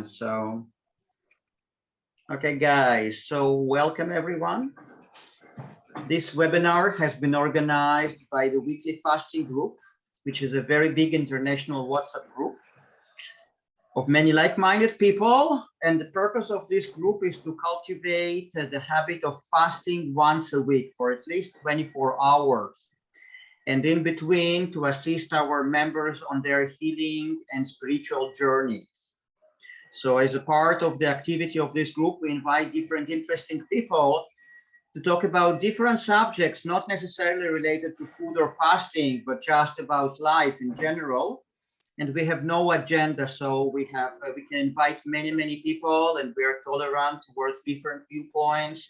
So, okay, guys, so welcome everyone. This webinar has been organized by the Weekly Fasting Group, which is a very big international WhatsApp group of many like-minded people. And the purpose of this group is to cultivate the habit of fasting once a week for at least 24 hours. And in between, to assist our members on their healing and spiritual journeys. So as a part of the activity of this group, we invite different interesting people to talk about different subjects, not necessarily related to food or fasting, but just about life in general. And we have no agenda, so we can invite many people, and we are tolerant towards different viewpoints,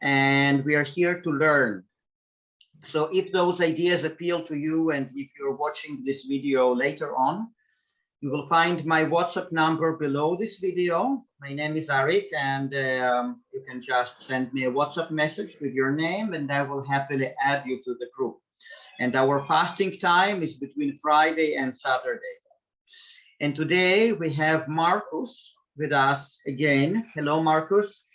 and we are here to learn. So if those ideas appeal to you, and if you're watching this video later on, you will find my WhatsApp number below this video. My name is Arik, and you can just send me a WhatsApp message with your name, and I will happily add you to the group. And our fasting time is between Friday and Saturday. And today we have Markus with us again. Hello, Markus.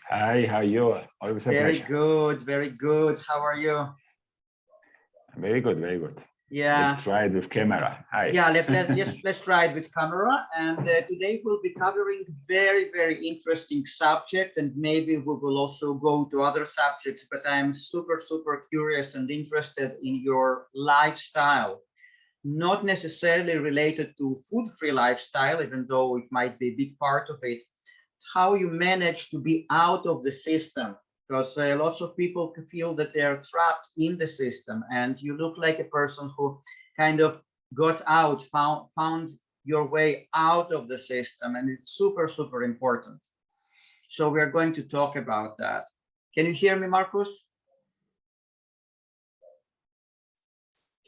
Hi, how are you? Always a very pleasure. Good, very good. How are you? Very good, very good. Yeah. Let's try it with camera. Hi. Yeah, let's try it with camera. And today we'll be covering very interesting subject, and maybe we will also go to other subjects, but I'm super curious and interested in your lifestyle. Not necessarily related to food-free lifestyle, even though it might be a big part of it, how you manage to be out of the system, because lots of people feel that they are trapped in the system, and you look like a person who kind of got out, found your way out of the system, and it's super important. So we are going to talk about that. Can you hear me, Markus?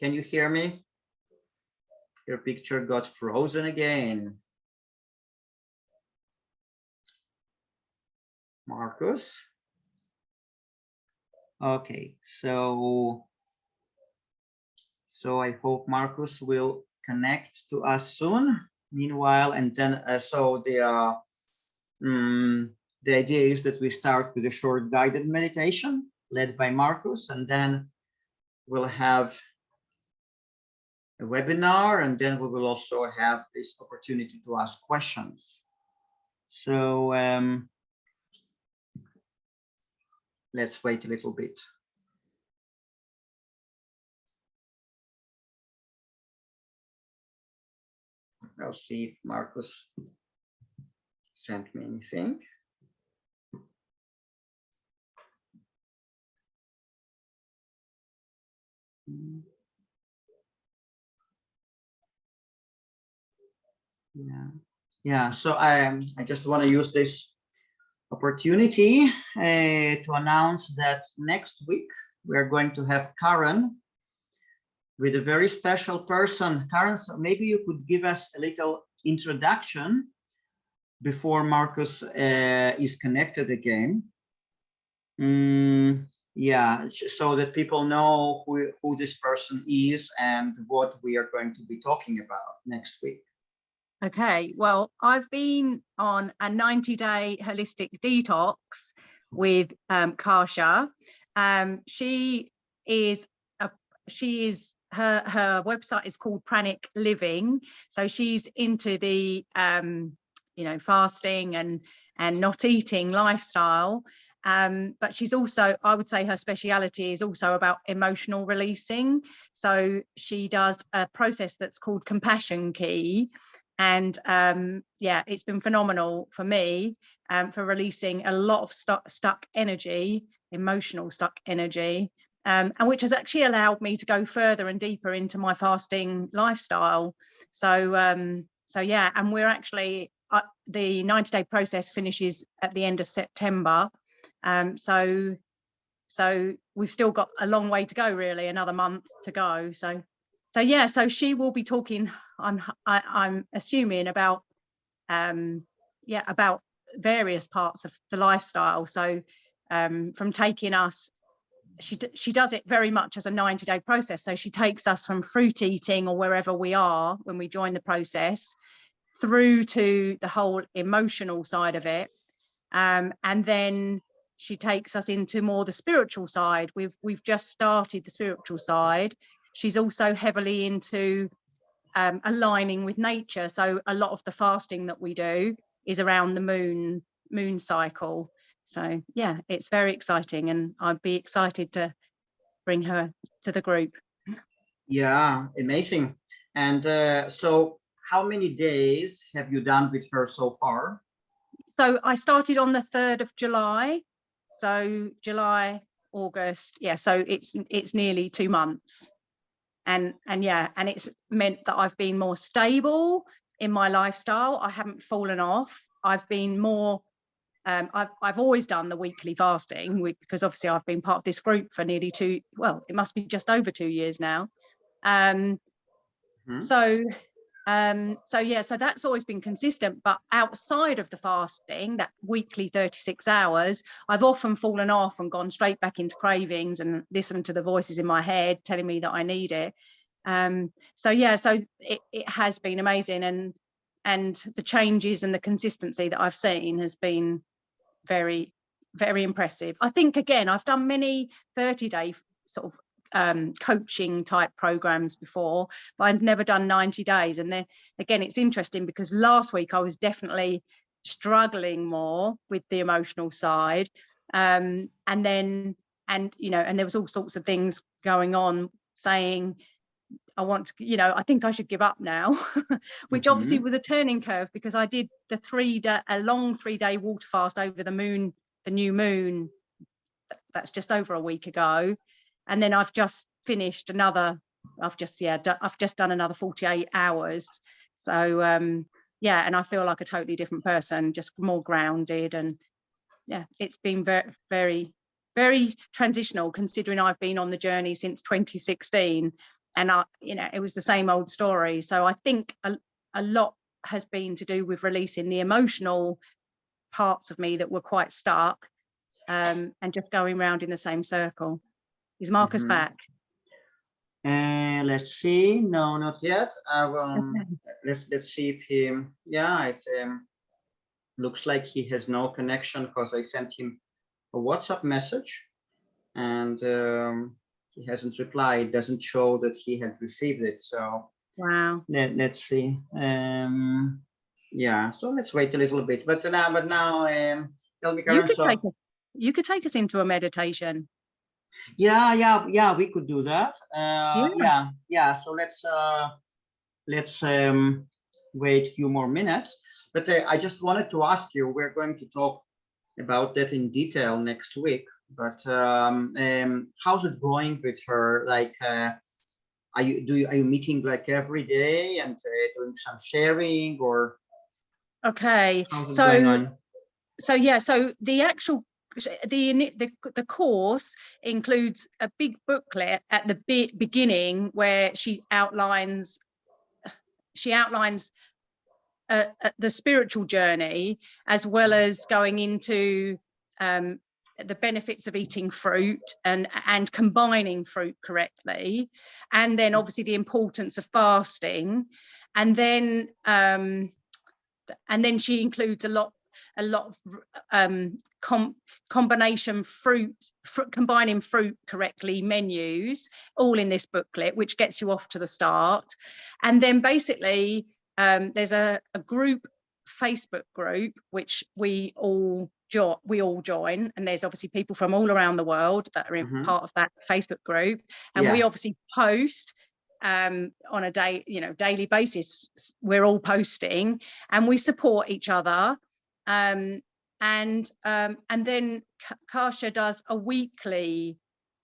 Can you hear me? Your picture got frozen again. Markus? Okay, so I hope Markus will connect to us soon. Meanwhile, and then so the idea is that we start with a short guided meditation led by Markus, and then we'll have a webinar, and then we will also have this opportunity to ask questions. So let's wait a little bit. I'll see if Markus sent me anything. Yeah. So I just want to use this opportunity to announce that next week we are going to have Karen with a very special person. Karen, so maybe you could give us a little introduction before Markus is connected again. Yeah, so that people know who this person is and what we are going to be talking about next week. Okay, well, I've been on a 90-day holistic detox with Kasia. Her website is called Pranic Living, so she's into the fasting and not eating lifestyle. But she's also, I would say her speciality is also about emotional releasing. So she does a process that's called Compassion Key. And yeah, it's been phenomenal for me for releasing a lot of stuck energy, emotional stuck energy, and which has actually allowed me to go further and deeper into my fasting lifestyle. So yeah, and we're actually the 90-day process finishes at the end of September. So we've still got a long way to go, really, another month to go. So yeah, so she will be talking, I'm assuming, about about various parts of the lifestyle. So from taking us, she does it very much as a 90-day process. So she takes us from fruit eating or wherever we are when we join the process through to the whole emotional side of it, and then she takes us into more the spiritual side. We've just started the spiritual side. She's also heavily into aligning with nature, so a lot of the fasting that we do is around the moon cycle. So yeah, it's very exciting, and I'd be excited to bring her to the group. Yeah, amazing. And so how many days have you done with her so far? So I started on the 3rd of July. So July, August, yeah, so it's nearly 2 months. And yeah, and it's meant that I've been more stable in my lifestyle. I haven't fallen off. I've been more I've always done the weekly fasting because obviously I've been part of this group for nearly it must be just over 2 years now. So yeah, so that's always been consistent. But outside of the fasting, that weekly 36 hours, I've often fallen off and gone straight back into cravings and listened to the voices in my head telling me that I need it. So yeah, so it has been amazing, and the changes and the consistency that I've seen has been very, very impressive. I think, again, I've done many 30-day sort of coaching type programs before, but I've never done 90 days. And then again, it's interesting because last week I was definitely struggling more with the emotional side, and there was all sorts of things going on saying I think I should give up now, which obviously was a turning curve because I did a long 3-day water fast over the new moon. That's just over a week ago. And then I've just finished I've just done another 48 hours. So yeah, and I feel like a totally different person, just more grounded. And yeah, it's been very, very, very transitional considering I've been on the journey since 2016. And it was the same old story. So I think a lot has been to do with releasing the emotional parts of me that were quite stuck, and just going round in the same circle. Is Markus back? Let's see. No, not yet. Let's see if he. Yeah, it looks like he has no connection because I sent him a WhatsApp message, and he hasn't replied. It doesn't show that he had received it. So wow. Let's see. Yeah. So let's wait a little bit. But now, tell me, Karen. You could take us into a meditation. Yeah, we could do that. Yeah. So let's wait a few more minutes. But I just wanted to ask you, we're going to talk about that in detail next week. But how's it going with her? Like, are you meeting like every day and doing some sharing, or? Okay. How's it going on? So yeah, so the actual the course includes a big booklet at the beginning where she outlines the spiritual journey, as well as going into the benefits of eating fruit and combining fruit correctly, and then obviously the importance of fasting, and then she includes a lot of combining fruit correctly menus, all in this booklet, which gets you off to the start. And then basically there's a group, Facebook group, which we all join, and there's obviously people from all around the world that are part of that Facebook group, and we obviously post on a daily basis. We're all posting and we support each other, and then Kasia does a weekly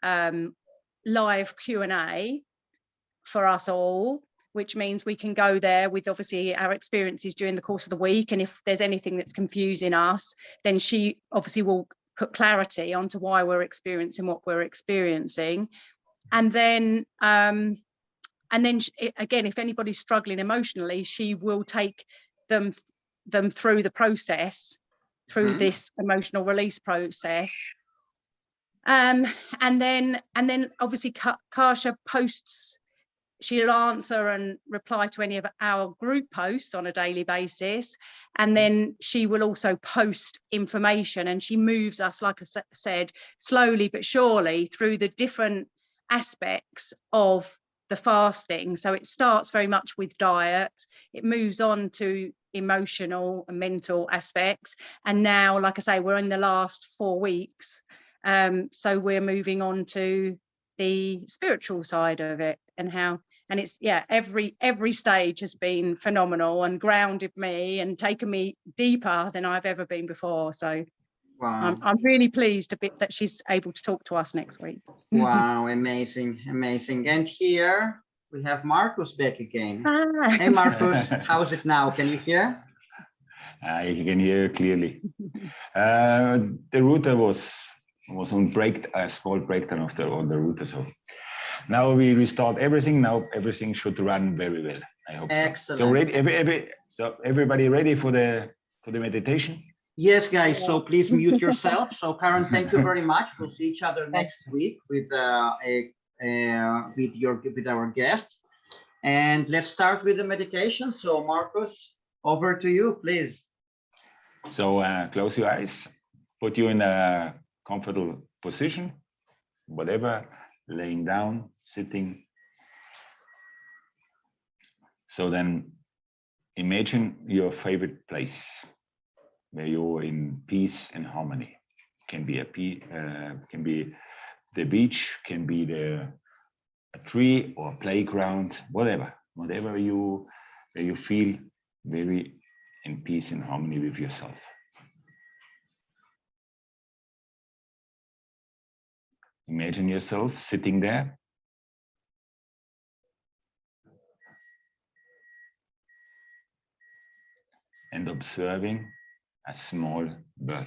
live Q&A for us all, which means we can go there with obviously our experiences during the course of the week, and if there's anything that's confusing us, then she obviously will put clarity onto why we're experiencing what we're experiencing. And then again, if anybody's struggling emotionally, she will take them through the process, through this emotional release process. And then obviously Kasia posts, she'll answer and reply to any of our group posts on a daily basis. And then she will also post information, and she moves us, like I said, slowly but surely through the different aspects of the fasting. So it starts very much with diet, it moves on to emotional and mental aspects, and now, like I say, we're in the last 4 weeks, so we're moving on to the spiritual side of it, and it's, yeah, every stage has been phenomenal and grounded me and taken me deeper than I've ever been before. So Wow. I'm really pleased a bit that she's able to talk to us next week. Wow, amazing, amazing. And here we have Markus back again. Hi. Hey Markus, how's it now? Can you hear? I can hear clearly. The router was on a small breakdown of the router. So now we restart everything. Now everything should run very well. I hope so. Excellent. So ready, so everybody ready for the meditation? Yes, guys. So please mute yourself. So Karen, thank you very much. We'll see each other next week with our guest. And let's start with the meditation. So Markus, over to you, please. So close your eyes, put you in a comfortable position, whatever, laying down, sitting. So then imagine your favorite place where you're in peace and harmony. Can be can be the beach, can be a tree or playground, whatever where you feel very in peace and harmony with yourself. Imagine yourself sitting there. And observing a small bird.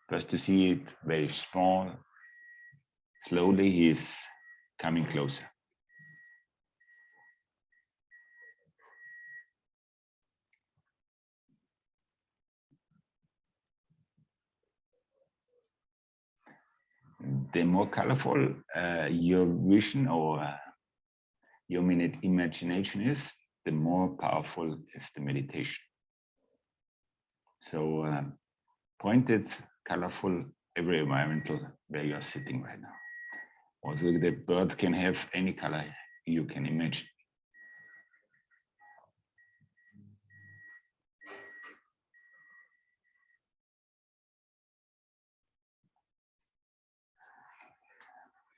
First to see it very small. Slowly he is coming closer. The more colorful your vision or your imagination is, the more powerful is the meditation. So pointed, colorful, every environmental where you're sitting right now. Also, the bird can have any color you can imagine.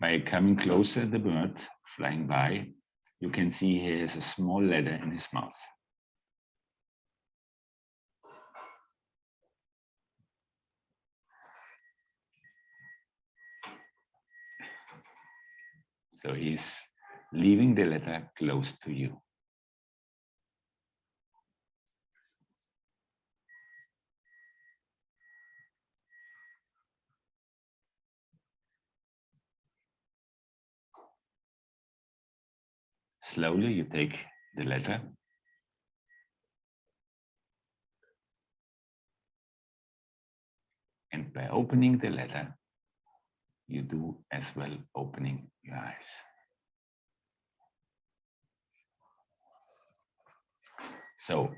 By coming closer, the bird flying by, you can see he has a small letter in his mouth. So he's leaving the letter close to you. Slowly you take the letter and by opening the letter, you do as well opening your eyes. So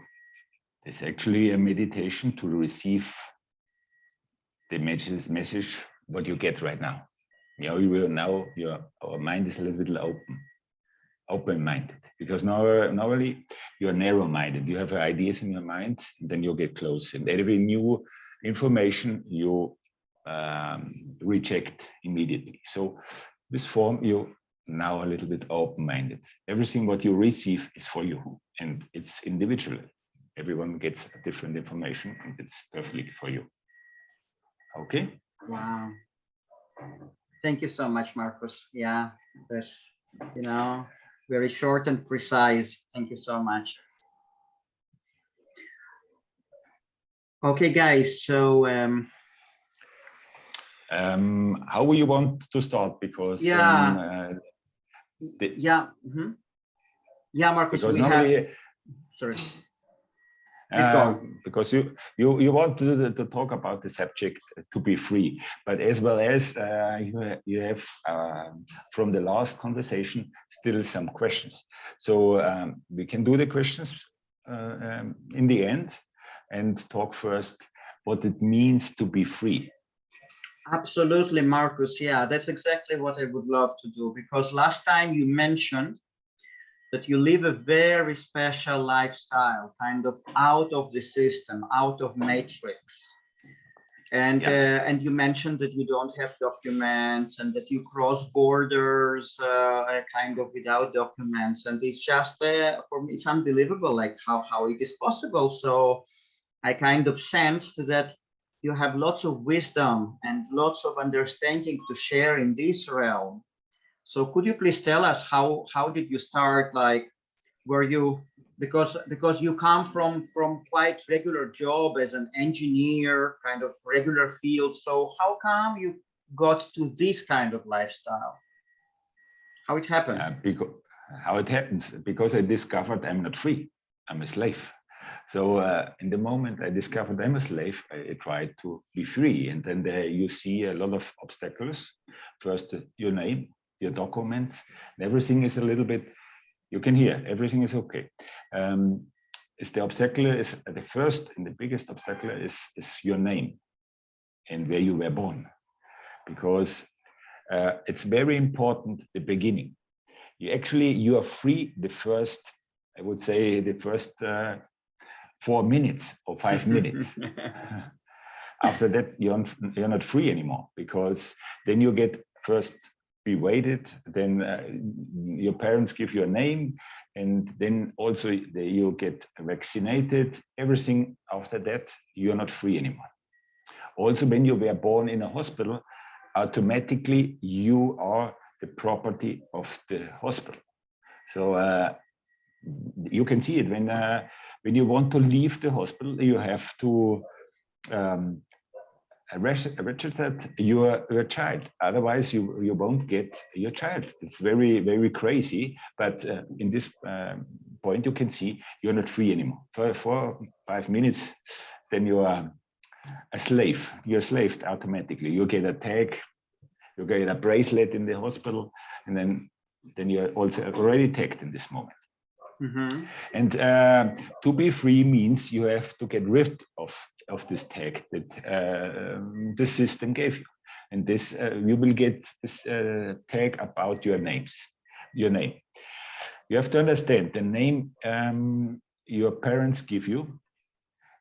it's actually a meditation to receive the message what you get right now. You know, you will now our mind is a little bit open-minded, because normally you're narrow-minded. You have ideas in your mind, and then you get close, and every new information you reject immediately. So this form, you now a little bit open-minded. Everything what you receive is for you, and it's individual. Everyone gets a different information, and it's perfectly for you. Okay. Wow. Thank you so much, Markus. Yeah, that's, you know, very short and precise. Thank you so much. Okay, guys. So how will you want to start? Because yeah, yeah, yeah, Markus. Because we normally, have. Sorry. Please go. Because you want to talk about the subject to be free, but as well as you have from the last conversation still some questions. So we can do the questions in the end and talk first what it means to be free. Absolutely, Markus. Yeah, that's exactly what I would love to do, because last time you mentioned that you live a very special lifestyle, kind of out of the system, out of matrix. And and you mentioned that you don't have documents and that you cross borders kind of without documents. And it's just, for me, it's unbelievable, like how it is possible. So I kind of sensed that you have lots of wisdom and lots of understanding to share in this realm. So could you please tell us how did you start? Like, were you, because you come from quite regular job as an engineer, kind of regular field. So how come you got to this kind of lifestyle? How it happened? How it happens? Because I discovered I'm not free. I'm a slave. So in the moment I discovered I'm a slave, I tried to be free. And then there you see a lot of obstacles. First, your name, your documents, and everything is a little bit, you can hear, everything is okay. Is the obstacle is the first and the biggest obstacle is your name and where you were born. Because it's very important, the beginning. You are free the first, I would say the first 4 minutes or 5 minutes. After that, you're not free anymore, because then you get first be waited, then your parents give you a name, and then also you get vaccinated. Everything after that, you're not free anymore. Also, when you were born in a hospital, automatically you are the property of the hospital. So you can see it when you want to leave the hospital, you have to register your child. Otherwise, you won't get your child. It's very, very crazy. But in this point, you can see you're not free anymore. For 4 or 5 minutes, then you are a slave. You're slaved automatically. You get a tag, you get a bracelet in the hospital, and then you're also already tagged in this moment. Mm-hmm. And to be free means you have to get rid of this tag that the system gave you. And this you will get this tag about your name. You have to understand the name your parents give you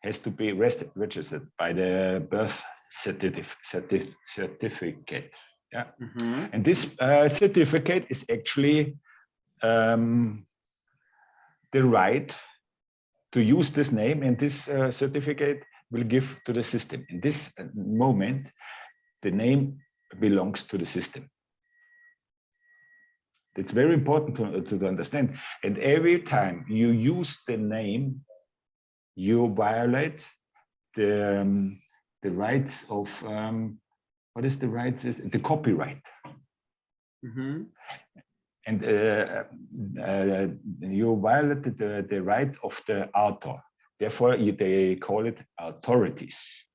has to be registered by the birth certificate. Yeah. Mm-hmm. And this certificate is actually the right to use this name, and this certificate will give to the system. In this moment, the name belongs to the system. It's very important to understand. And every time you use the name, you violate the rights of, what is the rights? The copyright. Mm-hmm. And you violated the right of the author. Therefore, they call it authorities.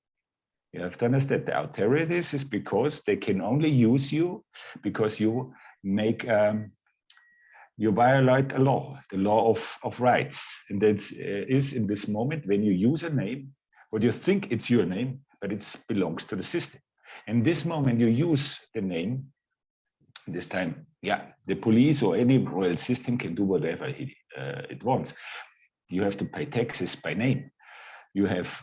You have to understand the authorities is because they can only use you because you make you violate a law, the law of rights. And that is in this moment when you use a name, what you think it's your name, but it belongs to the system. In this moment, you use the name. This time, yeah, the police or any royal system can do whatever it wants. You have to pay taxes by name. You have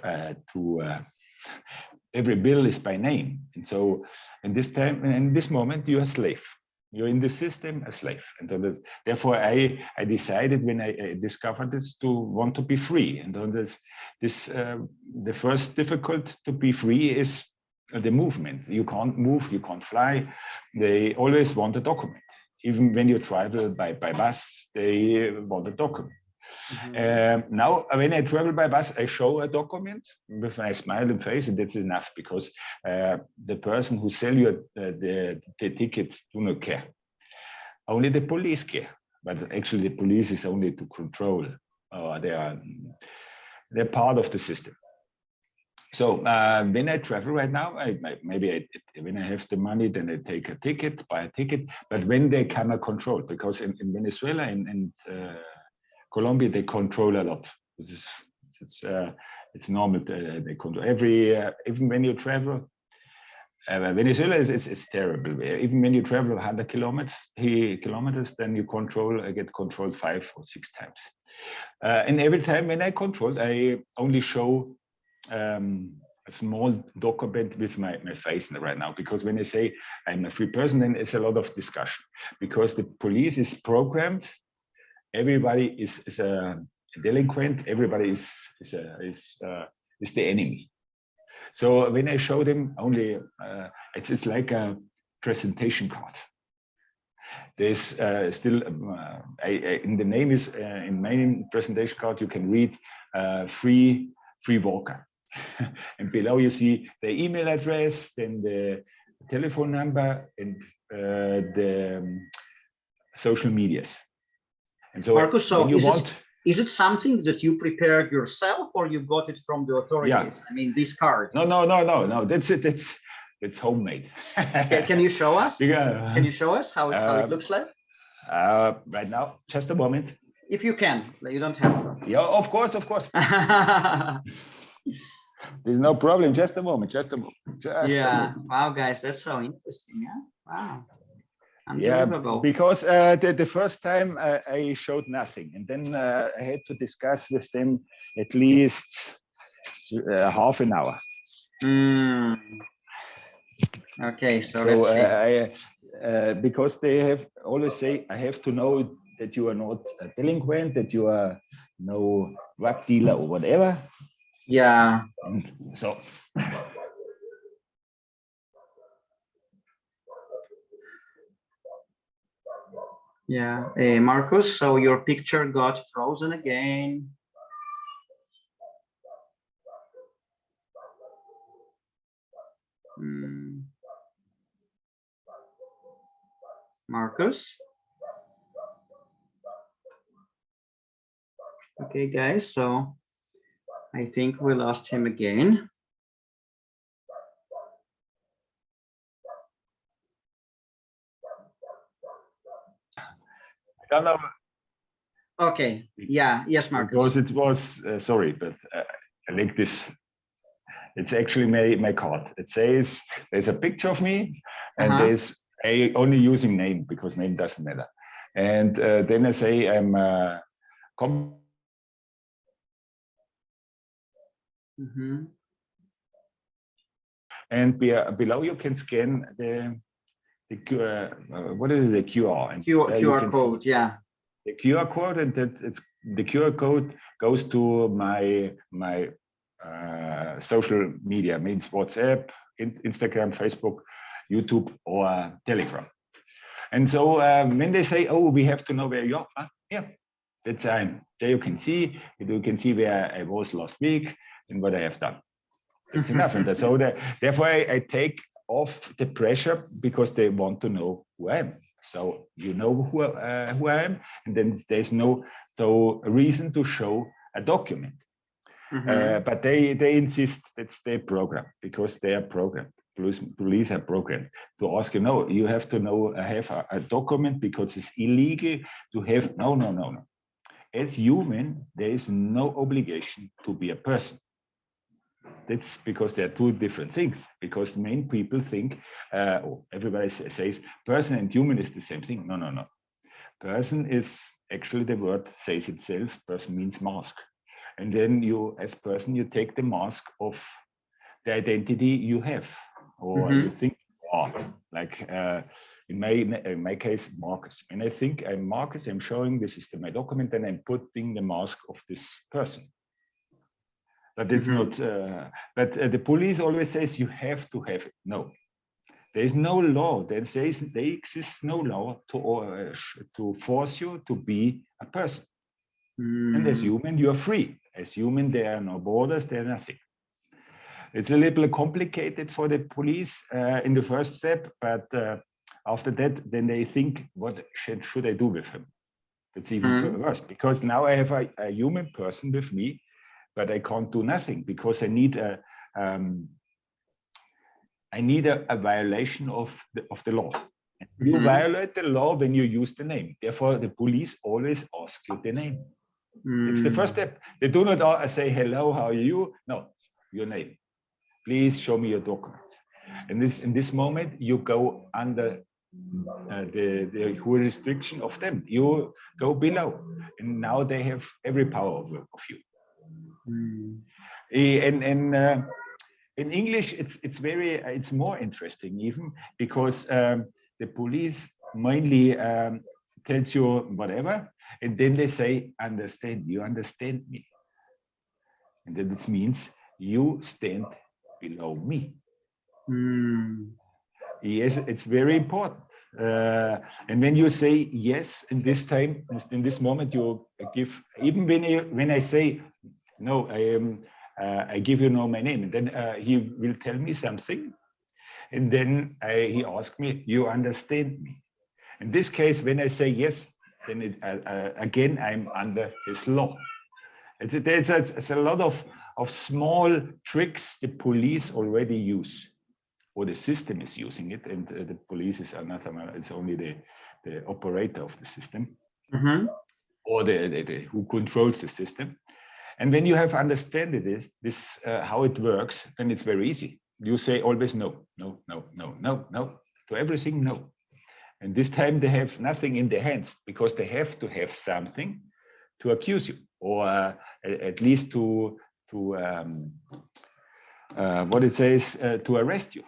every bill is by name. And so in this time, in this moment, you're a slave. You're in the system, a slave. And therefore, I decided when I discovered this to want to be free. And on this the first difficult to be free is the movement. You can't move, you can't fly. They always want a document. Even when you travel by bus, they want a document. Mm-hmm. Now, when I travel by bus, I show a document with my smiling face, and that's enough, because the person who sells you the tickets do not care. Only the police care. But actually, the police is only to control. they're part of the system. So when I travel right now, when I have the money, then I take a ticket, buy a ticket. But when they come control, because in Venezuela and Colombia, they control a lot. It's normal. They control even when you travel. Venezuela is terrible. Even when you travel 100 kilometers, then you get controlled 5 or 6 times. And every time when I controlled, I only show a small document with my face right now, because when I say I'm a free person, then it's a lot of discussion, because the police is programmed. Everybody is a delinquent. Everybody is the enemy. So when I show them only, it's like a presentation card. There's still in the name is in main presentation card you can read free walker, and below you see the email address, then the telephone number, and the social medias. And so, Markus, so is it something that you prepared yourself, or you got it from the authorities? Yeah. I mean, this card. No. That's it. It's homemade. Can you show us? Yeah. Can you show us how it looks like? Right now, just a moment. If you can, you don't have to. Yeah, of course. There's no problem. Just a moment. Yeah. Wow, guys, that's so interesting. Yeah. Wow. Unbelievable. Yeah, because the first time I showed nothing, and then I had to discuss with them at least half an hour. Okay, so let's see. Because they always say, I have to know that you are not a delinquent, that you are no drug dealer or whatever. Yeah. And so. Yeah, Markus, so your picture got frozen again. Markus? Okay, guys, so I think we lost him again. Okay, yeah, yes, Markus. Because it was, sorry, but I like this. It's actually my card. It says, there's a picture of me, and there's only using name, because name doesn't matter. And then I say I'm and below you can scan the what is it, the QR? And QR code, yeah. The QR code, and the QR code goes to my social media, means WhatsApp, Instagram, Facebook, YouTube, or Telegram. And so when they say, "Oh, we have to know where you are," yeah, that's there you can see where I was last week and what I have done. It's enough, and that's so. Therefore, I take off the pressure, because they want to know who I am. So you know who I am, and then there's no reason to show a document. But they insist that's their program, because they are programmed. Police are programmed to ask you, no, you have to know, have a document, because it's illegal to have. No. As human, there is no obligation to be a person. That's because there are two different things. Because main people think, everybody says person and human is the same thing. No. Person is actually, the word says itself. Person means mask, and then you, as person, you take the mask of the identity you have, or you think you are. Like in my case, Markus. When I think I'm Markus, I'm showing this is my document, and I'm putting the mask of this person. But it's not, but the police always says you have to have it. No, there is no law. There exists no law to force you to be a person. And as human, you are free. As human, there are no borders, there are nothing. It's a little complicated for the police in the first step, but after that, then they think, what should I do with him? That's even worse, because now I have a human person with me, but I can't do nothing because I need a violation of the law. And you violate the law when you use the name. Therefore, the police always ask you the name. It's the first step. They do not say, hello, how are you? No, your name. Please show me your documents. And in this moment, you go under the jurisdiction of them. You go below. And now they have every power of you. And in English, it's more interesting even because the police mainly tells you whatever, and then they say, understand, you understand me. And then it means you stand below me. Yes, it's very important. And when you say yes, in this moment, you give, even when I say, no, I give you now my name, and then he will tell me something. And then he asked me, you understand me? In this case, when I say yes, then again, I'm under his law. It's a lot of small tricks the police already use, or the system is using it, and the police is another, it's only the operator of the system, or the who controls the system. And when you have understood this how it works, then it's very easy. You say always no, no, no, no, no, no, to everything, no. And this time they have nothing in their hands because they have to have something to accuse you, or at least to what it says, to arrest you.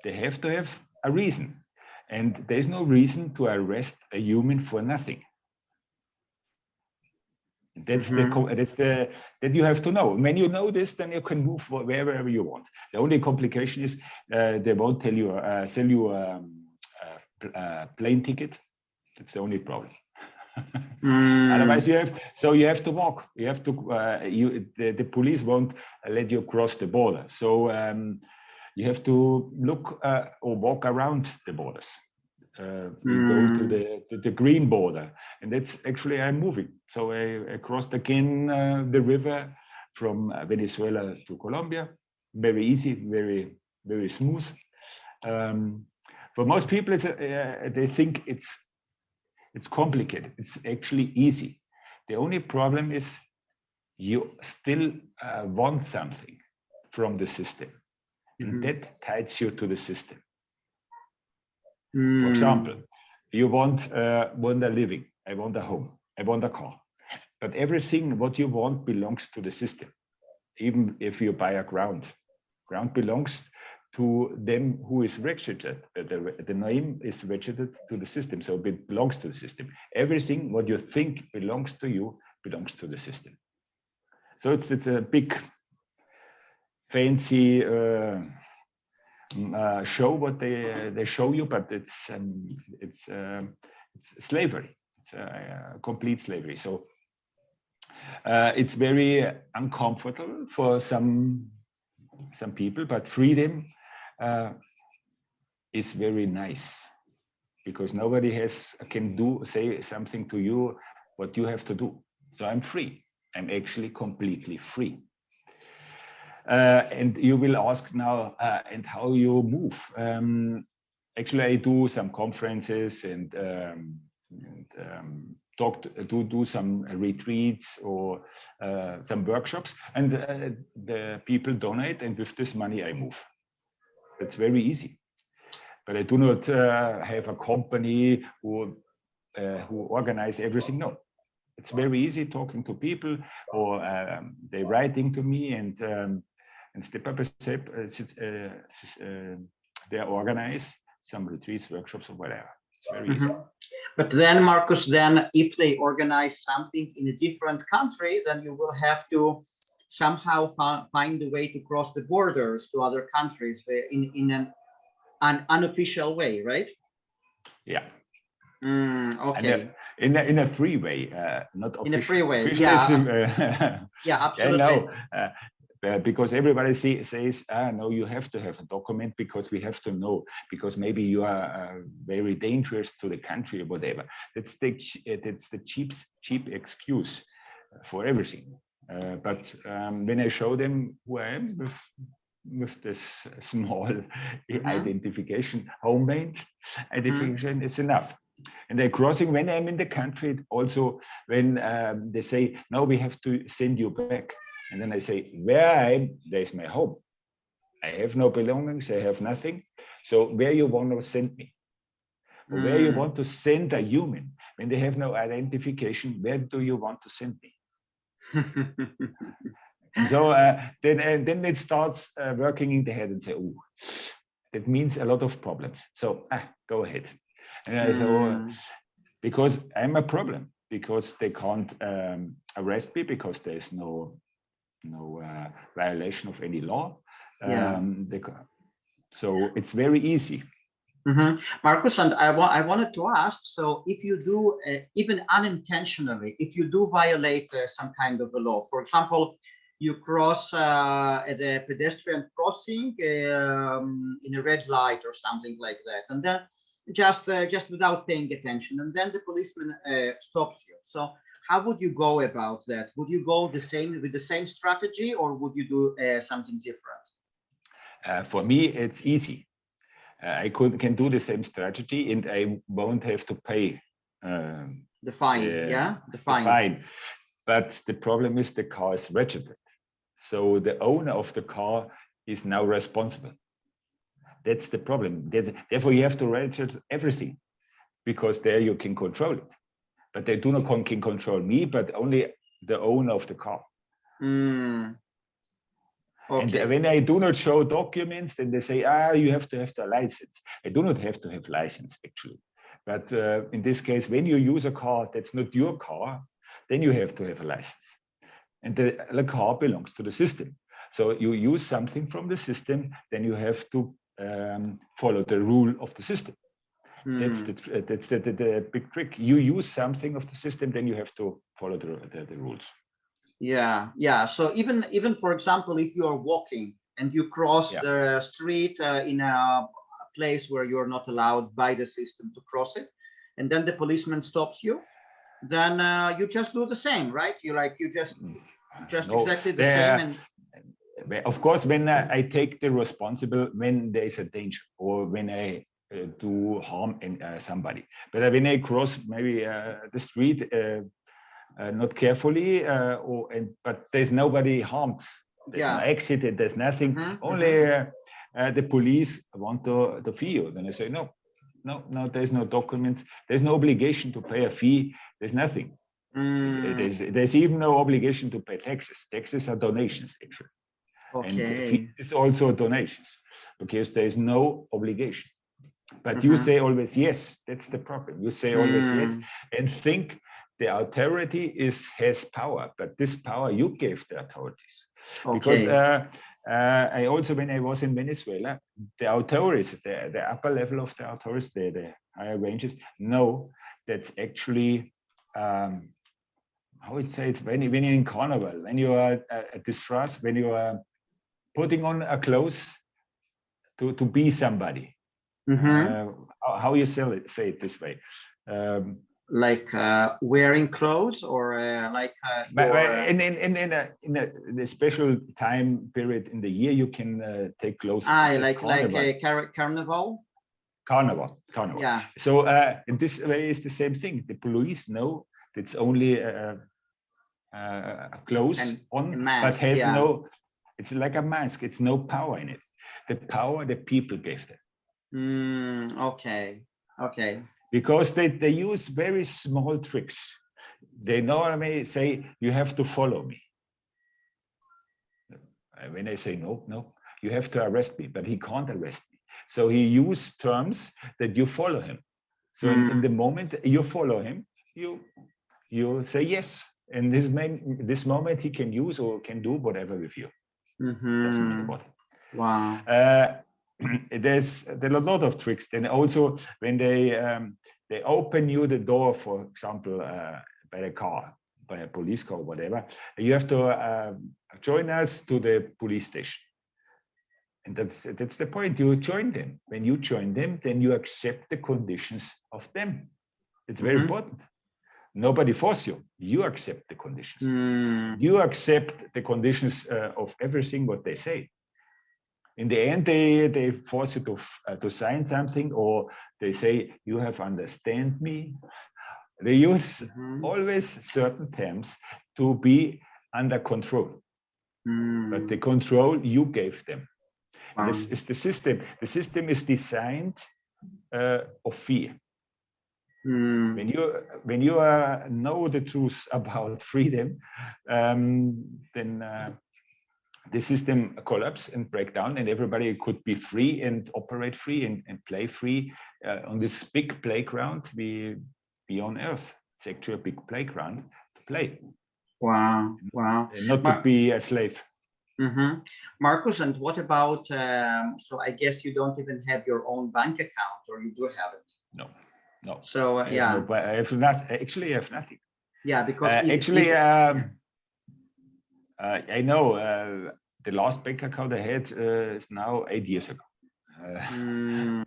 They have to have a reason, and there's no reason to arrest a human for nothing. That's that you have to know. When you know this, then you can move wherever you want. The only complication is they won't tell you sell you a plane ticket. That's the only problem. Otherwise, you have to walk. You have to the police won't let you cross the border. So you have to look or walk around the borders. We go to the green border, and that's actually I'm moving. So I crossed again the river from Venezuela to Colombia. Very easy, very, very smooth. For most people, they think it's complicated. It's actually easy. The only problem is you still want something from the system, and that ties you to the system. For example, you want a living, I want a home, I want a car, but everything what you want belongs to the system. Even if you buy a ground belongs to them who is registered. The name is registered to the system, so it belongs to the system. Everything what you think belongs to you belongs to the system. So it's a big, fancy show what they show you, but it's slavery. It's a complete slavery. So it's very uncomfortable for some people, but freedom is very nice because nobody can say something to you what you have to do. So I'm free. I'm actually completely free. And you will ask now, and how you move? Actually, I do some conferences and do some retreats or some workshops, and the people donate, and with this money I move. It's very easy. But I do not have a company who organize everything. No, it's very easy talking to people, or they writing to me, and step by step they organize some retreats, workshops, or whatever. It's very easy. But then, Markus, if they organize something in a different country, then you will have to somehow find a way to cross the borders to other countries in an unofficial way, right? Yeah. Okay. In a free way, not official. In a free way, yeah. Yeah, absolutely. I know, because everybody says, no, you have to have a document because we have to know, because maybe you are very dangerous to the country or whatever. That's the cheap excuse for everything. But when I show them who I am with this small identification, homemade identification, it's enough. And they're crossing when I'm in the country, also when they say, no, we have to send you back. And then I say, where I am, there's my home. I have no belongings, I have nothing. So where you want to send me? Or where you want to send a human, when they have no identification, where do you want to send me? And so then it starts working in the head and say, oh, that means a lot of problems. So go ahead. And so, because I'm a problem, because they can't arrest me, because there's no violation of any law. So it's very easy. Markus, and I wanted to ask, so if you do, even unintentionally, if you do violate some kind of a law, for example, you cross at a pedestrian crossing in a red light or something like that, and then just without paying attention, and then the policeman stops you. So how would you go about that? Would you go with the same strategy, or would you do something different? For me, it's easy. I can do the same strategy, and I won't have to pay the fine. The fine. But the problem is the car is registered, so the owner of the car is now responsible. That's the problem. Therefore, you have to register everything, because there you can control it. But they do not can control me, but only the owner of the car. Okay. And when I do not show documents, then they say, you have to have the license. I do not have to have license, actually. But in this case, when you use a car that's not your car, then you have to have a license. And the car belongs to the system. So you use something from the system, then you have to follow the rule of the system. That's the big trick. You use something of the system, then you have to follow the rules. Yeah. So even for example, if you are walking and you cross the street in a place where you're not allowed by the system to cross it, and then the policeman stops you, then you just do the same, right? You just exactly the same. And of course, when I take the responsible when there is a danger, or when I do harm in somebody, but when I cross maybe the street not carefully, but there's nobody harmed. There's no accident. There's nothing. Only the police want to fee you. Then I say no. There's no documents. There's no obligation to pay a fee. There's nothing. There's even no obligation to pay taxes. Taxes are donations, actually. And fees is also donations, because there is no obligation. But you say always yes. That's the problem. You say always yes, and think the authority has power, but this power you gave the authorities. Because I also, when I was in Venezuela, the authorities, the upper level of the authorities, the higher ranges, know that's actually how it says, when you're in carnival, when you are at this phrase, when you are putting on a clothes to be somebody. How you say it this way? Like wearing clothes, or like in a special time period in the year, you can take clothes. Like a carnival. Yeah. So in this way is the same thing. The police know it's only clothes on, but has no. It's like a mask. It's no power in it. The power the people gave them. Okay. Because they use very small tricks. They normally say, you have to follow me. When I say no, you have to arrest me, but he can't arrest me. So he uses terms that you follow him. So in the moment you follow him, you say yes. And this moment he can use or can do whatever with you. Doesn't matter what. Wow. There's a lot of tricks. Then also when they open you the door, for example, by a car, by a police car, whatever, you have to join us to the police station. And that's the point. You join them. When you join them, then you accept the conditions of them. It's very important. Nobody force you. You accept the conditions. You accept the conditions of everything what they say. In the end, they force you to sign something, or they say, you have understand me. They use always certain terms to be under control. But the control you gave them. This is the system. The system is designed of fear. When you know the truth about freedom, then the system collapse and break down, and everybody could be free and operate free and play free on this big playground we on Earth. It's actually a big playground to play. Wow. Not to be a slave. Markus, and what about, so I guess you don't even have your own bank account, or you do have it? No. So I have actually I have nothing. Yeah, because I know the last bank account I had is now 8 years ago.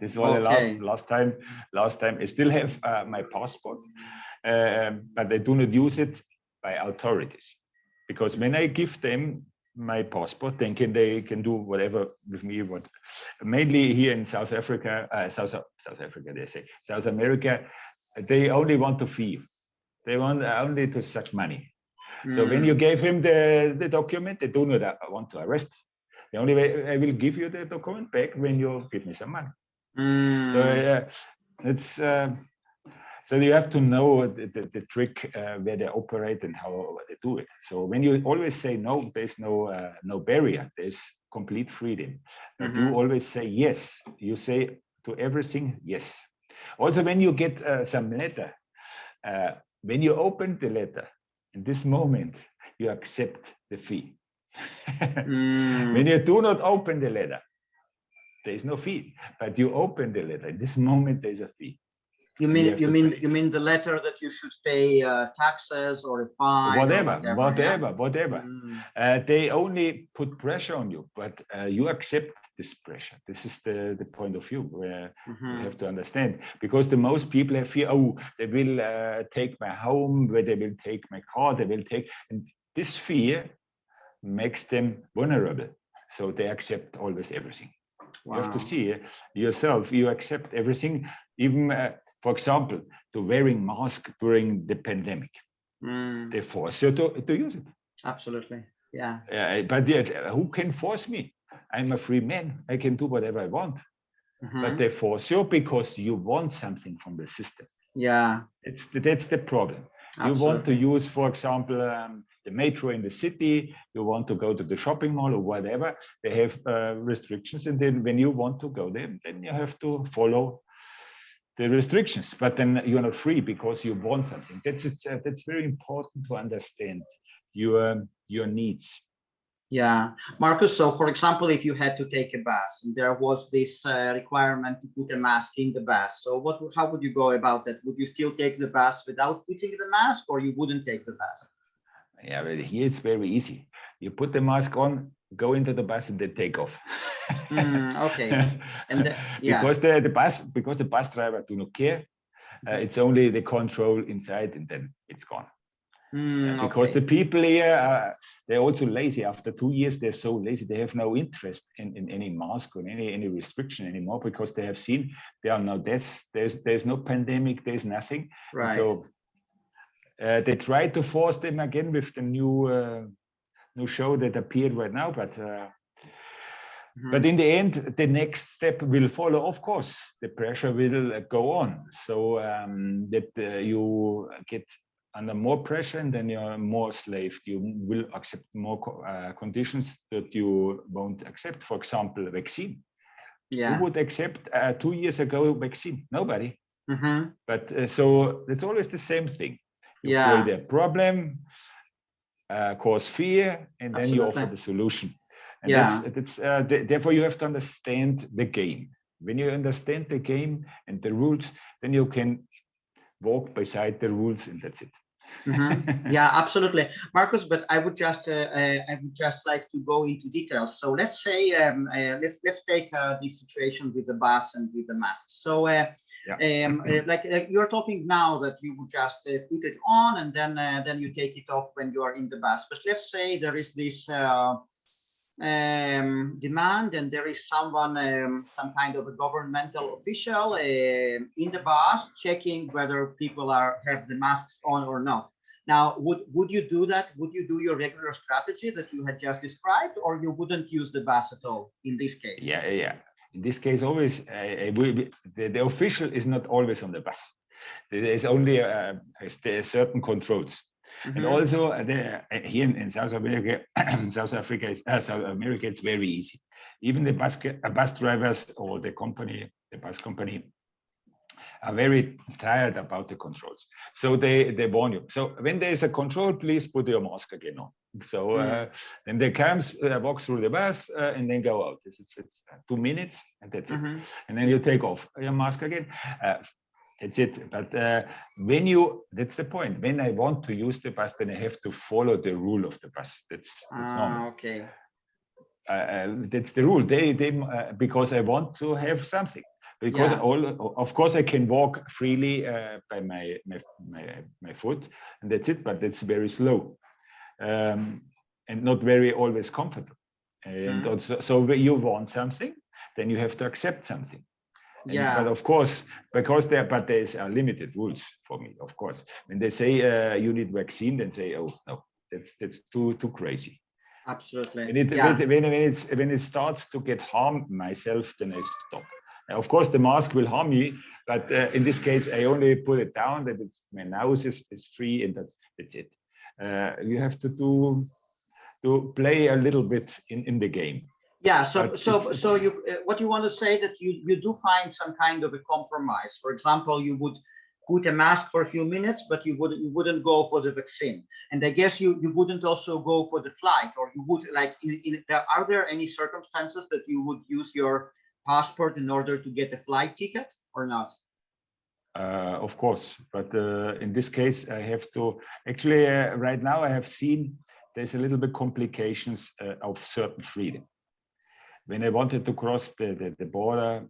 This was the last time. I still have my passport, but I do not use it by authorities, because when I give them my passport, then they can do whatever with me. What mainly here in South Africa, South Africa, they say South America, they only want to fee. They want only to such money. So when you gave him the document, they do not want to arrest. The only way I will give you the document back when you give me some money. So it's so you have to know the trick where they operate and how they do it. So when you always say no, there's no barrier. There's complete freedom. But you always say yes. You say to everything yes. Also, when you get some letter, when you open the letter, in this moment, you accept the fee. When you do not open the letter, there is no fee. But you open the letter. In this moment, there is a fee. You mean the letter that you should pay taxes or a fine? Whatever. They only put pressure on you, but you accept this pressure. This is the point of view where you have to understand, because the most people have fear. Oh, they will take my home, where they will take my car, they will take, and this fear makes them vulnerable. So they accept always everything. You have to see yourself. You accept everything, even. For example, to wearing mask during the pandemic, they force you to use it. Absolutely, yeah. But yet, who can force me? I'm a free man. I can do whatever I want. But they force you because you want something from the system. Yeah, that's the problem. Absolutely. You want to use, for example, the metro in the city. You want to go to the shopping mall or whatever. They have restrictions, and then when you want to go there, then you have to follow the restrictions, but then you're not free because you want something. That's very important to understand your needs. Yeah, Markus. So, for example, if you had to take a bath, and there was this requirement to put a mask in the bath. So, how would you go about that? Would you still take the bath without putting the mask, or you wouldn't take the bath? Yeah, but here it's very easy. You put the mask on, go into the bus, and then take off. Okay. And because the bus driver do not care. It's only the control inside, and then it's gone. Because the people here they're also lazy. After 2 years, they're so lazy. They have no interest in any mask or any restriction anymore, because they have seen there are no deaths. There's no pandemic. There's nothing. Right. So they try to force them again with the new show that appeared right now, but in the end, the next step will follow. Of course, the pressure will go on, so that you get under more pressure, and then you're more slaved. You will accept more conditions that you won't accept. For example, vaccine. Who would accept 2 years ago vaccine? Nobody. But so it's always the same thing. You create a problem, cause fear, and then you offer the solution. And therefore you have to understand the game. When you understand the game and the rules, then you can walk beside the rules, and that's it. Yeah, absolutely, Markus. But I would just like to go into details. So let's say let's take the situation with the bus and with the mask. So like you're talking now that you would just put it on and then you take it off when you are in the bus. But let's say there is this demand and there is someone, some kind of a governmental official in the bus checking whether people have the masks on or not. Now, would you do that? Would you do your regular strategy that you had just described, or you wouldn't use the bus at all in this case? Yeah. In this case, always the official is not always on the bus. There is only certain controls. And also here in South America, South America, it's very easy. Even the bus drivers or the bus company are very tired about the controls. So they warn you. So when there is a control, please put your mask again on. So then they walk through the bus and then go out. It's 2 minutes and that's it. And then you take off your mask again. That's it. But that's the point. When I want to use the bus, then I have to follow the rule of the bus. That's normal. Okay. That's the rule. They because I want to have something. Because of course I can walk freely by my foot, and that's it. But it's very slow, and not very always comfortable. And also, so when you want something, then you have to accept something. But of course, because there's limited rules for me. Of course, when they say you need vaccine, then say, oh no, that's too crazy. Absolutely. When it starts to get harm myself, then I stop. Of course, the mask will harm me, but in this case, I only put it down that my nose is free, and that's it. You have to play a little bit in the game. Yeah. So you what you want to say that you do find some kind of a compromise. For example, you would put a mask for a few minutes, but you wouldn't go for the vaccine. And I guess you wouldn't also go for the flight, or you would like. Are there any circumstances that you would use your passport in order to get a flight ticket or not? Of course, but in this case, I have to actually right now I have seen there's a little bit complications of certain freedom. When I wanted to cross the border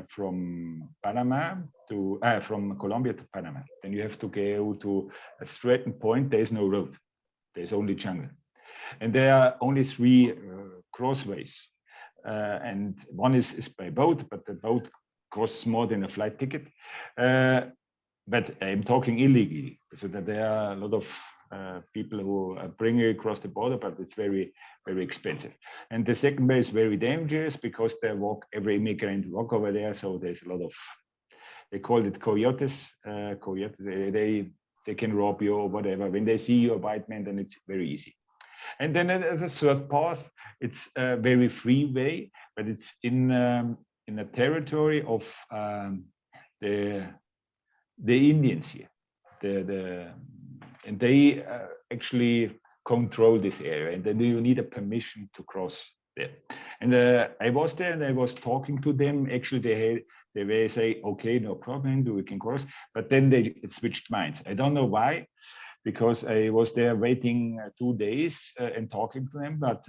from Colombia to Panama, then you have to go to a straight point. There is no road. There's only jungle, and there are only 3 crossways. And one is by boat, but the boat costs more than a flight ticket. But I'm talking illegally, so that there are a lot of people who bring you across the border, but it's very, very expensive. And the second way is very dangerous because every immigrant walk over there. So there's a lot of, they call it coyotes. They can rob you or whatever. When they see you a white man, then it's very easy. And then as a third path, it's a very free way, but it's in a territory of the Indians here. And they actually control this area, and then you need a permission to cross there. And I was there and I was talking to them. Actually, they were say, okay, no problem, we can cross. But then they switched minds. I don't know why. Because I was there waiting 2 days and talking to them, but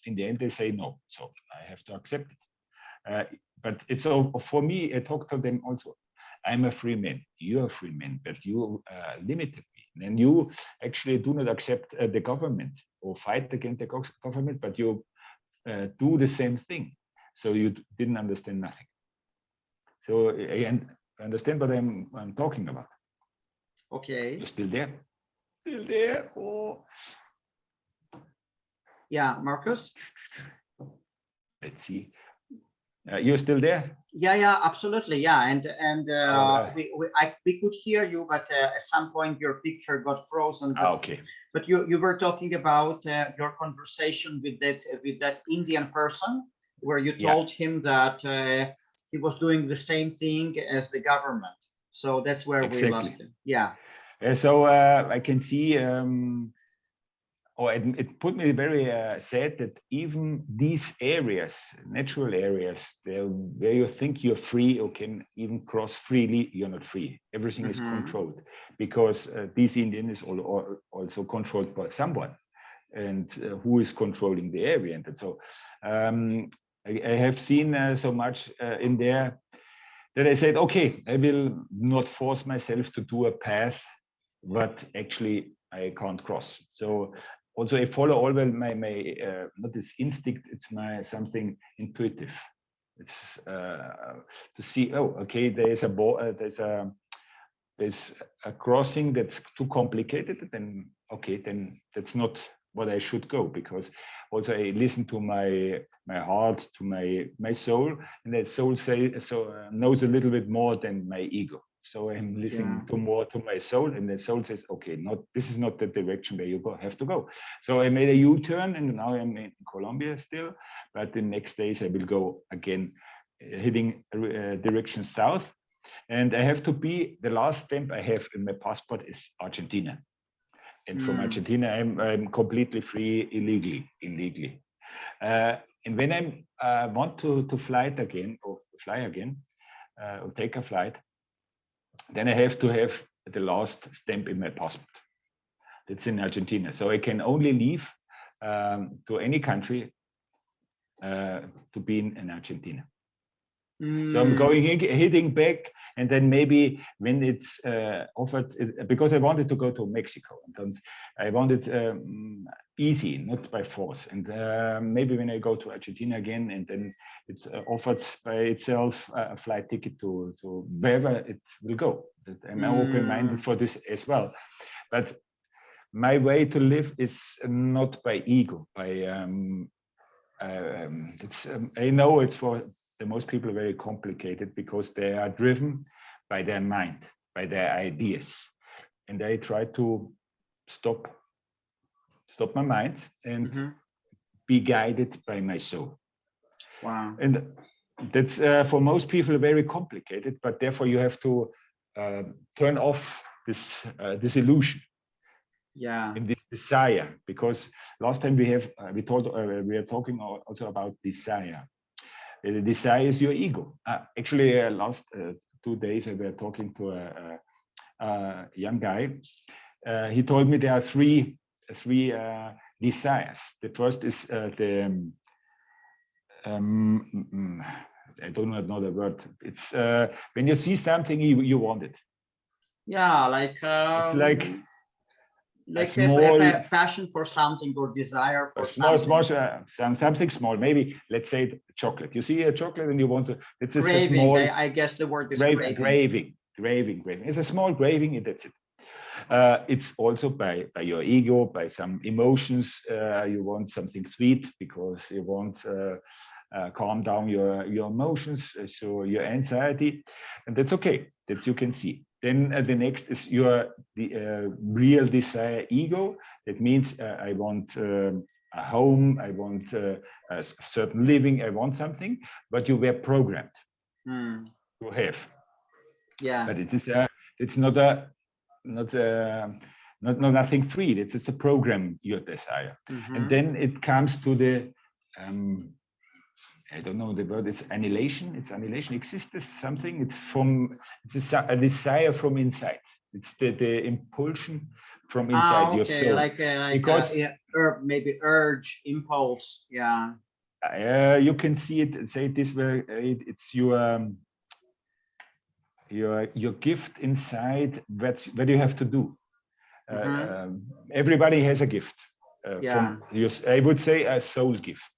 in the end they say no, so I have to accept it. But it's for me, I talked to them also. I'm a free man, you're a free man, but you limited me. And you actually do not accept the government or fight against the government, but you do the same thing. So you didn't understand nothing. So I understand what I'm talking about. Okay. You're still there. Still there. Oh. Yeah, Markus. Let's see. You're still there? Yeah, absolutely. Yeah, and we could hear you, but at some point your picture got frozen. But, okay. But you were talking about your conversation with that Indian person, where you told him that he was doing the same thing as the government. So that's where we lost him. Yeah. So I can see or it put me very sad that even these areas, natural areas, where you think you're free or can even cross freely, you're not free. Everything is controlled, because these Indians is also controlled by someone, and who is controlling the area. And so I have seen so much in there that I said, okay, I will not force myself to do a path, but actually I can't cross. So also I follow always my not this instinct, it's my something intuitive. It's to see, oh, okay, there's a crossing that's too complicated, then okay, then that's not what I should go, because also I listen to my heart, to my soul, and that soul knows a little bit more than my ego. So I'm listening more to my soul, and the soul says, okay, this is not the direction where you have to go. So I made a U-turn, and now I'm in Colombia still, but the next days I will go again, heading direction south. And I have to be, the last stamp I have in my passport is Argentina. And from Argentina, I'm completely free illegally. And when I want to fly again, or take a flight, then I have to have the last stamp in my passport. That's in Argentina. So I can only leave to any country to be in Argentina. So I'm heading back, and then maybe when it's offered, because I wanted to go to Mexico, and I wanted easy, not by force. And maybe when I go to Argentina again, and then it offers by itself a flight ticket to wherever it will go. That I'm open-minded for this as well. But my way to live is not by ego. I know it's for the most people very complicated, because they are driven by their mind, by their ideas, and I try to stop my mind and be guided by my soul. Wow. And that's for most people very complicated, but therefore you have to turn off this illusion. Yeah. In this desire, because last time we are talking also about desire. The desire is your ego. Actually, last 2 days I were talking to a young guy. He told me there are three desires. The first is I don't know the word. It's when you see something you want it. Yeah, like it's like a passion for something, or desire for something small. Maybe let's say chocolate. You see a chocolate and you want to. It's a craving. Small. I guess the word is craving. It's a small craving, and that's it. It's also by your ego, by some emotions. You want something sweet because you want calm down your emotions, so your anxiety, and that's okay. That you can see. Then the next is the real desire, ego. That means I want a home, I want a certain living, I want something, but you were programmed to have. Yeah. But it's nothing free. It's a program, your desire. And then it comes to the I don't know the word. It's annihilation. Exists something. It's a desire from inside. It's the impulsion from inside your soul. Like because maybe urge, impulse. Yeah. You can see it. Say it this way. It's your gift inside. What you have to do. Everybody has a gift. I would say a soul gift,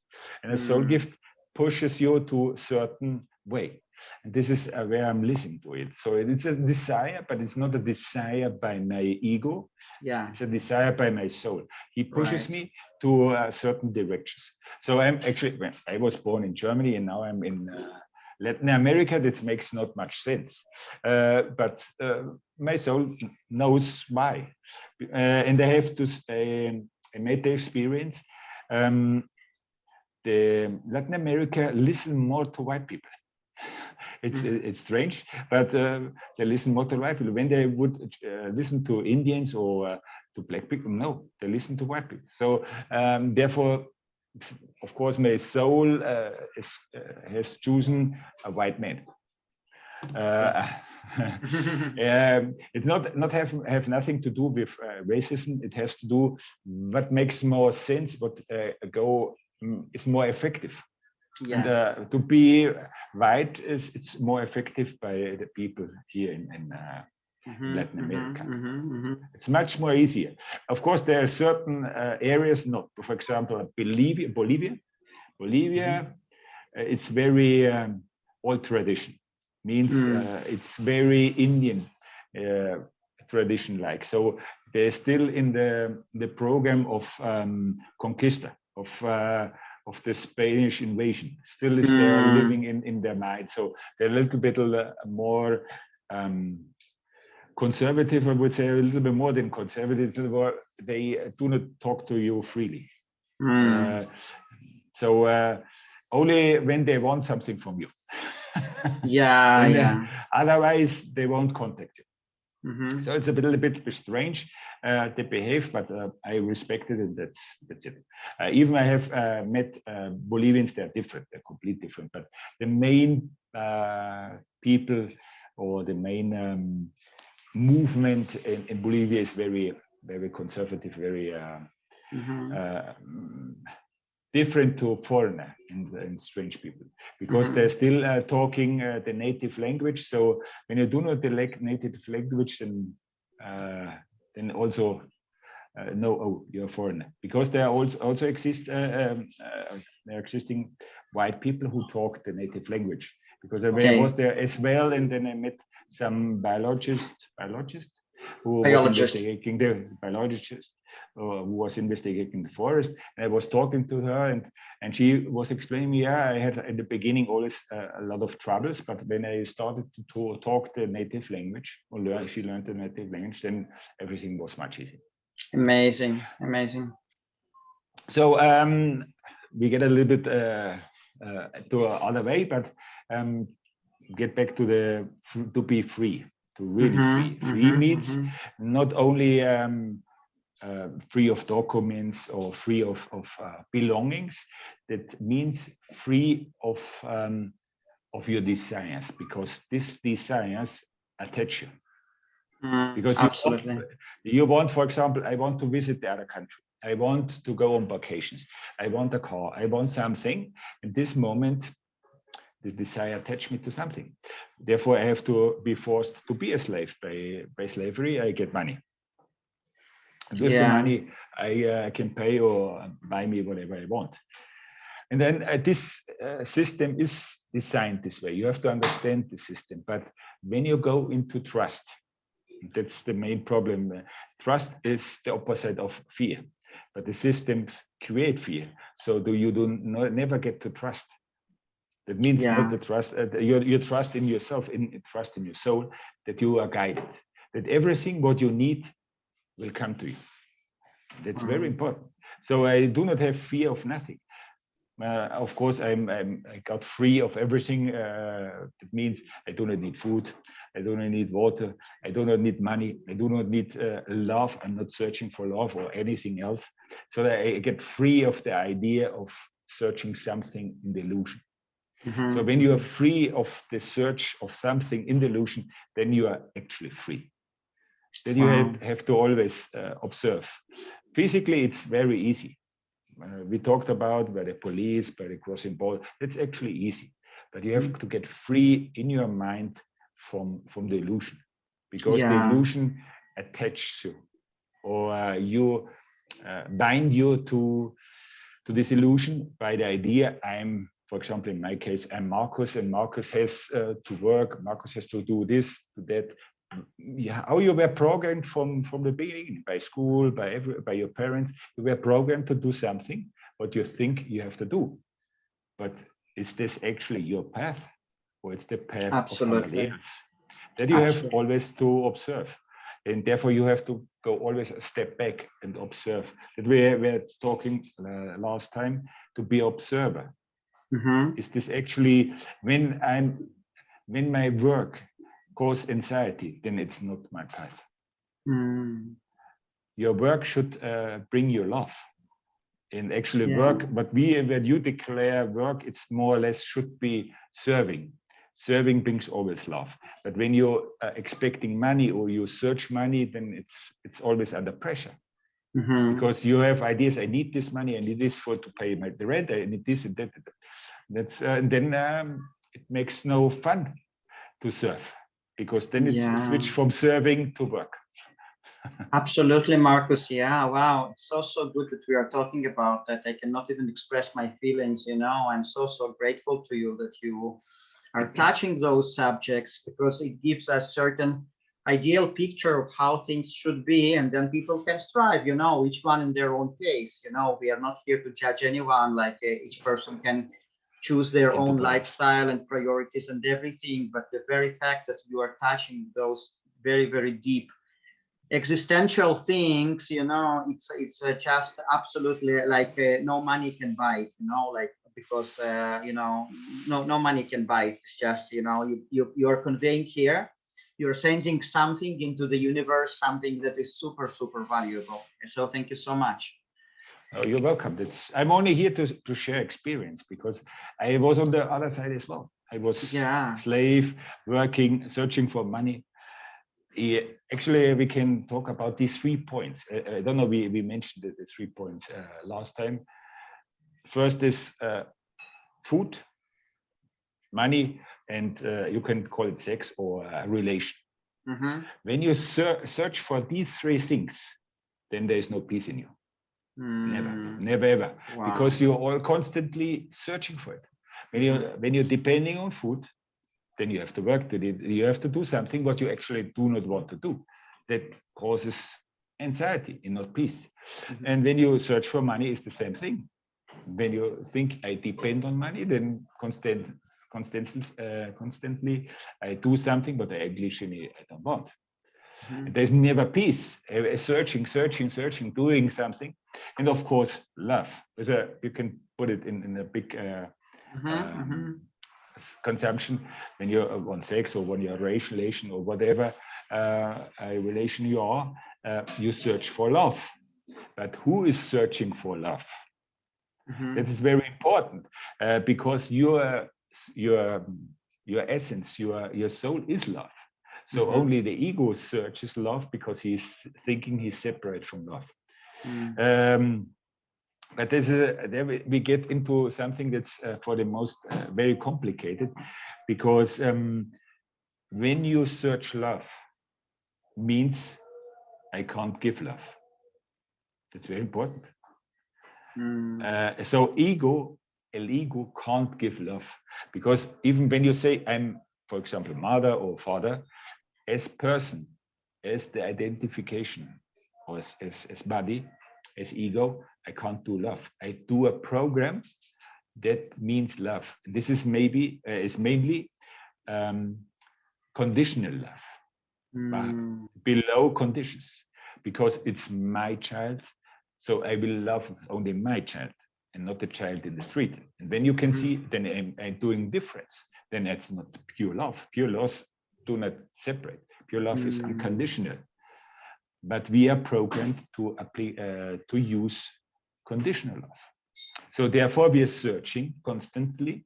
and a soul gift pushes you to a certain way. And this is where I'm listening to it. So it's a desire, but it's not a desire by my ego. Yeah. It's a desire by my soul. He pushes me to certain directions. So I was born in Germany, and now I'm in Latin America. This makes not much sense. But my soul knows why. And I have to, I made the experience. The Latin America listen more to white people. It's strange, but they listen more to white people. When they would listen to Indians or to black people? No, they listen to white people. So therefore, of course, my soul has chosen a white man. It's not have nothing to do with racism. It has to do what makes more sense, what is more effective. Yeah. And to be white it's more effective by the people here in Latin America. It's much more easier. Of course, there are certain areas, not, for example, Bolivia. It's very old tradition. Means it's very Indian tradition like. So they're still in the program of conquista, of the Spanish invasion. Still is there living in their mind. So they're a little bit more conservative, I would say, a little bit more than conservative. They do not talk to you freely. So only when they want something from you. Otherwise, they won't contact you. So it's a little bit strange they behave, but I respect it, and that's it. Even I have met Bolivians. They're different. They're completely different. But the main people or the main movement in Bolivia is very, very conservative, very different to foreigner and strange people, because they're still talking the native language. So when you do not elect native language, then also no, you're a foreigner, because there are also existing white people who talk the native language. Because I was there as well, and then I met some biologist who was investigating who was investigating the forest. And I was talking to her, and she was explaining me, I had in the beginning always a lot of troubles, but when I started to talk the native language, or she learned the native language, then everything was much easier. Amazing. So we get a little bit to other way, but get back to be free, to really free. Free means not only free of documents or free of belongings. That means free of your desires, because these desires attach you. Because you want, for example, I want to visit the other country. I want to go on vacations. I want a car. I want something. In this moment, this desire attach me to something. Therefore, I have to be forced to be a slave. By slavery, I get money. And with the money, I can pay or buy me whatever I want. And then this system is designed this way. You have to understand the system. But when you go into trust, that's the main problem. Trust is the opposite of fear. But the systems create fear. So never get to trust. That means not the trust, your trust in yourself, trust in your soul, that you are guided, that everything what you need will come to you. That's very important. So I do not have fear of nothing. Of course, I got free of everything. That means I do not need food. I do not need water. I do not need money. I do not need love. I'm not searching for love or anything else. So that I get free of the idea of searching something in the illusion. So when you are free of the search of something in the illusion, then you are actually free. Then you have to always observe. Physically, it's very easy. We talked about by the police, by the crossing border. It's actually easy, but you have to get free in your mind from the illusion, because the illusion attaches you, or you bind you to this illusion by the idea for example, in my case, I'm Markus, and Markus has to work. Markus has to do this, to that. How you were programmed from the beginning, by school, by your parents. You were programmed to do something what you think you have to do. But is this actually your path, or it's the path of somebody else? That you have always to observe. And therefore you have to go always a step back and observe. That we were talking last time, to be observer. Is this actually, when my work cause anxiety, then it's not my path. your work should bring you love. And actually work, but when you declare work, it's more or less should be serving. Serving brings always love. But when you're expecting money or you search money, then it's always under pressure. Because you have ideas. I need this money. I need this to pay the rent. I need this and that. That's and then it makes no fun to serve, because then it's a switch from serving to work. Absolutely, Markus. Yeah, wow. It's so good that we are talking about that. I cannot even express my feelings, you know. I'm so grateful to you that you are touching those subjects, because it gives a certain ideal picture of how things should be, and then people can strive, you know, each one in their own pace. You know, we are not here to judge anyone, like each person can choose their own lifestyle and priorities and everything. But the very fact that you are touching those very deep existential things, you know, it's just absolutely like no money can buy it, you know, like, because you know, no money can buy it. It's just, you know, you're conveying here, you're sending something into the universe, something that is super valuable. So thank you so much. Oh, you're welcome. I'm only here to share experience, because I was on the other side as well. I was slave, working, searching for money. Actually, we can talk about these 3 points. I don't know, we mentioned the 3 points last time. First is food, money, and you can call it sex or relation. When you search for these 3 things, then there is no peace in you. Never ever. Wow. Because you're all constantly searching for it. When you're depending on food, then you have to work, you have to do something what you actually do not want to do. That causes anxiety and not peace. And when you search for money, it's the same thing. When you think I depend on money, then constantly I do something, but I actually I don't want. And there's never peace. Searching, doing something. And of course, love. You can put it in a big consumption. When you want sex, or when you're relation or whatever a relation you are, you search for love. But who is searching for love? That is very important, because your essence, your soul is love. So only the ego searches love because he's thinking he's separate from love. But there we get into something that's for the most very complicated, because when you search love, means I can't give love. That's very important. So ego can't give love, because even when you say I'm, for example, mother or father, as person, as the identification, or as body, as ego, I can't do love. I do a program that means love. This is mainly conditional love, below conditions, because it's my child. So I will love only my child and not the child in the street. And then you can see, then I'm doing difference. Then that's not pure love. Pure laws do not separate. Pure love is unconditional. But we are programmed to use conditional love. So therefore we are searching constantly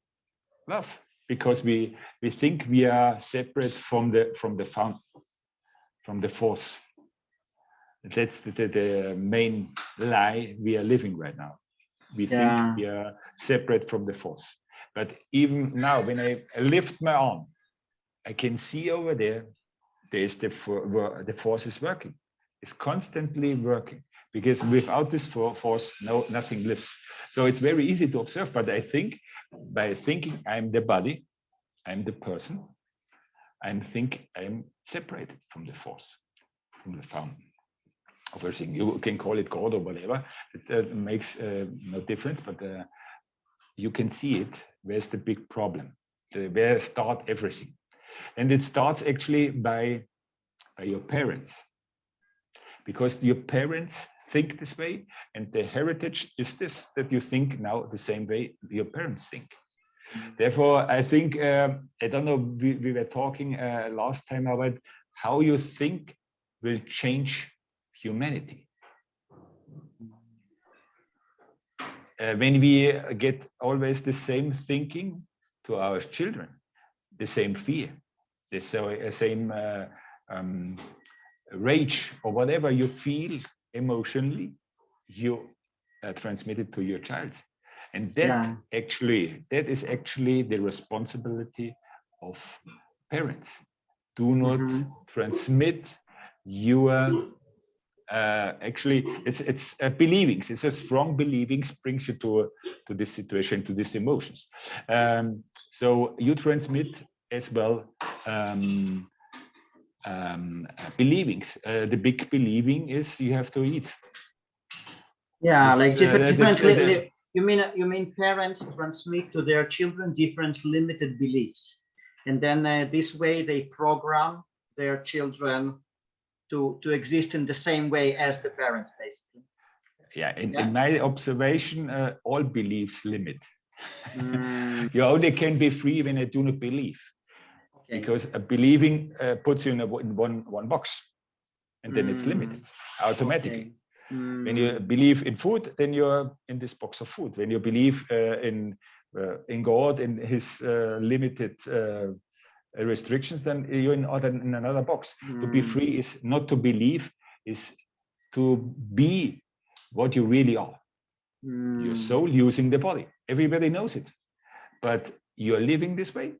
love, because we think we are separate from the fountain, from the force. That's the main lie we are living right now. We think we are separate from the force. But even now, when I lift my arm, I can see over there, there's the force is working. It's constantly working, because without this force, nothing lives. So it's very easy to observe. But I think by thinking I'm the body, I'm the person, I think I'm separated from the force, from the fountain. Everything you can call it God or whatever. It makes no difference. But you can see it. Where's the big problem? Where start everything? And it starts actually by your parents, because your parents think this way, and the heritage is this, that you think now the same way your parents think. Therefore, I think, I don't know, we were talking last time about how you think will change humanity. when we get always the same thinking to our children, the same fear, the same rage or whatever you feel emotionally, you transmit it to your child. And that is actually the responsibility of parents. Do not transmit your actually it's believings. It's a strong believings brings you to this situation, to these emotions. So you transmit as well believings. The big believing is you have to eat. Yeah, like different. You mean parents transmit to their children different limited beliefs, and then this way they program their children to exist in the same way as the parents, basically. Yeah, in my observation, all beliefs limit. You only can be free when I do not believe, because a believing puts you in one box, and then it's limited automatically. When you believe in food, then you're in this box of food. When you believe in God, in His limited restrictions, then you're in another box. To be free is not to believe, is to be what you really are. Your soul using the body. Everybody knows it, but you're living this way,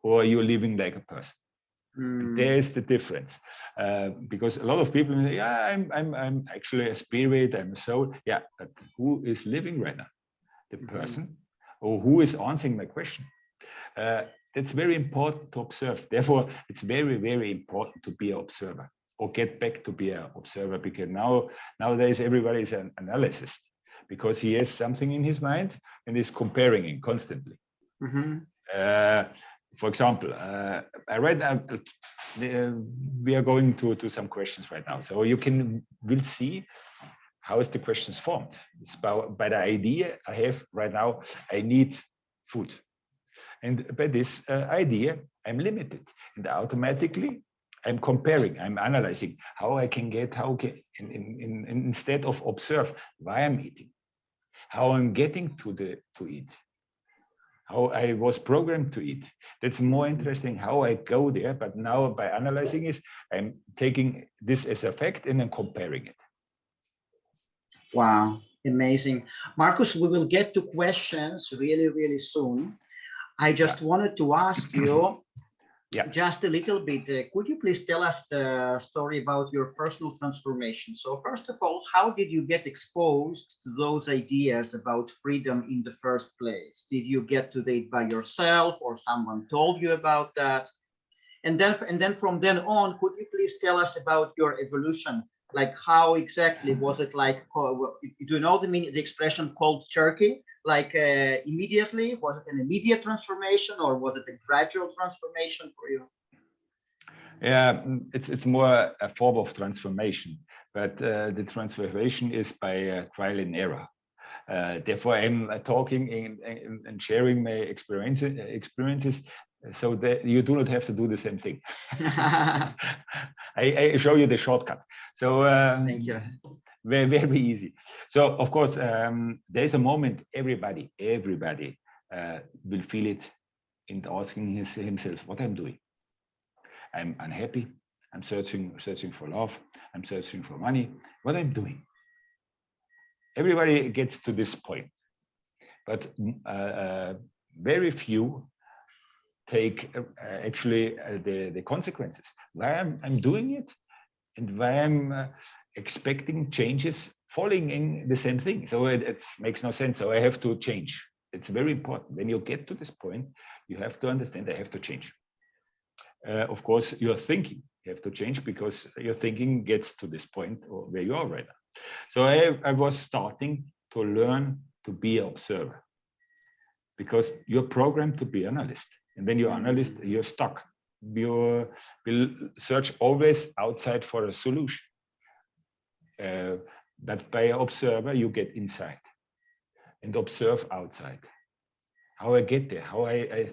or you're living like a person. There's the difference, because a lot of people say, yeah, I'm actually a spirit, I'm a soul. Yeah, but who is living right now? The person, or who is answering my question? That's very important to observe. Therefore, it's very, very important to be an observer, or get back to be an observer, because nowadays everybody is an analyst, because he has something in his mind and is comparing it constantly. For example, I read, we are going to some questions right now. So you will see how is the questions formed. It's by the idea I have right now, I need food. And by this idea, I'm limited. And automatically, I'm comparing, I'm analyzing how I can get, instead of observe why I'm eating, how I'm getting to eat, how I was programmed to eat. That's more interesting how I go there. But now by analyzing it, I'm taking this as a fact and then comparing it. Wow, amazing. Markus, we will get to questions really, really soon. I just wanted to ask you just a little bit. Could you please tell us the story about your personal transformation? So first of all, how did you get exposed to those ideas about freedom in the first place? Did you get to it by yourself, or someone told you about that? And then from then on, could you please tell us about your evolution? Like, how exactly was it? Like, do you know the expression cold turkey? Like immediately, was it an immediate transformation, or was it a gradual transformation for you? Yeah, it's more a form of transformation, but the transformation is by trial and error. Therefore, I'm talking and sharing my experiences, so that you do not have to do the same thing. I show you the shortcut. So thank you. Very, very easy. So of course, there's a moment everybody will feel it in asking himself what I'm doing. I'm unhappy. I'm searching for love. I'm searching for money. What I'm doing. Everybody gets to this point, but very few take actually the consequences. Why I'm doing it, and why I'm expecting changes falling in the same thing. So it makes no sense. So I have to change. It's very important. When you get to this point, you have to understand I have to change. Of course, your thinking, you have to change, because your thinking gets to this point where you are right now. So I was starting to learn to be an observer, because you're programmed to be an analyst. And when you're an analyst, you're stuck. You will search always outside for a solution. But by an observer, you get inside and observe outside. How I get there, how I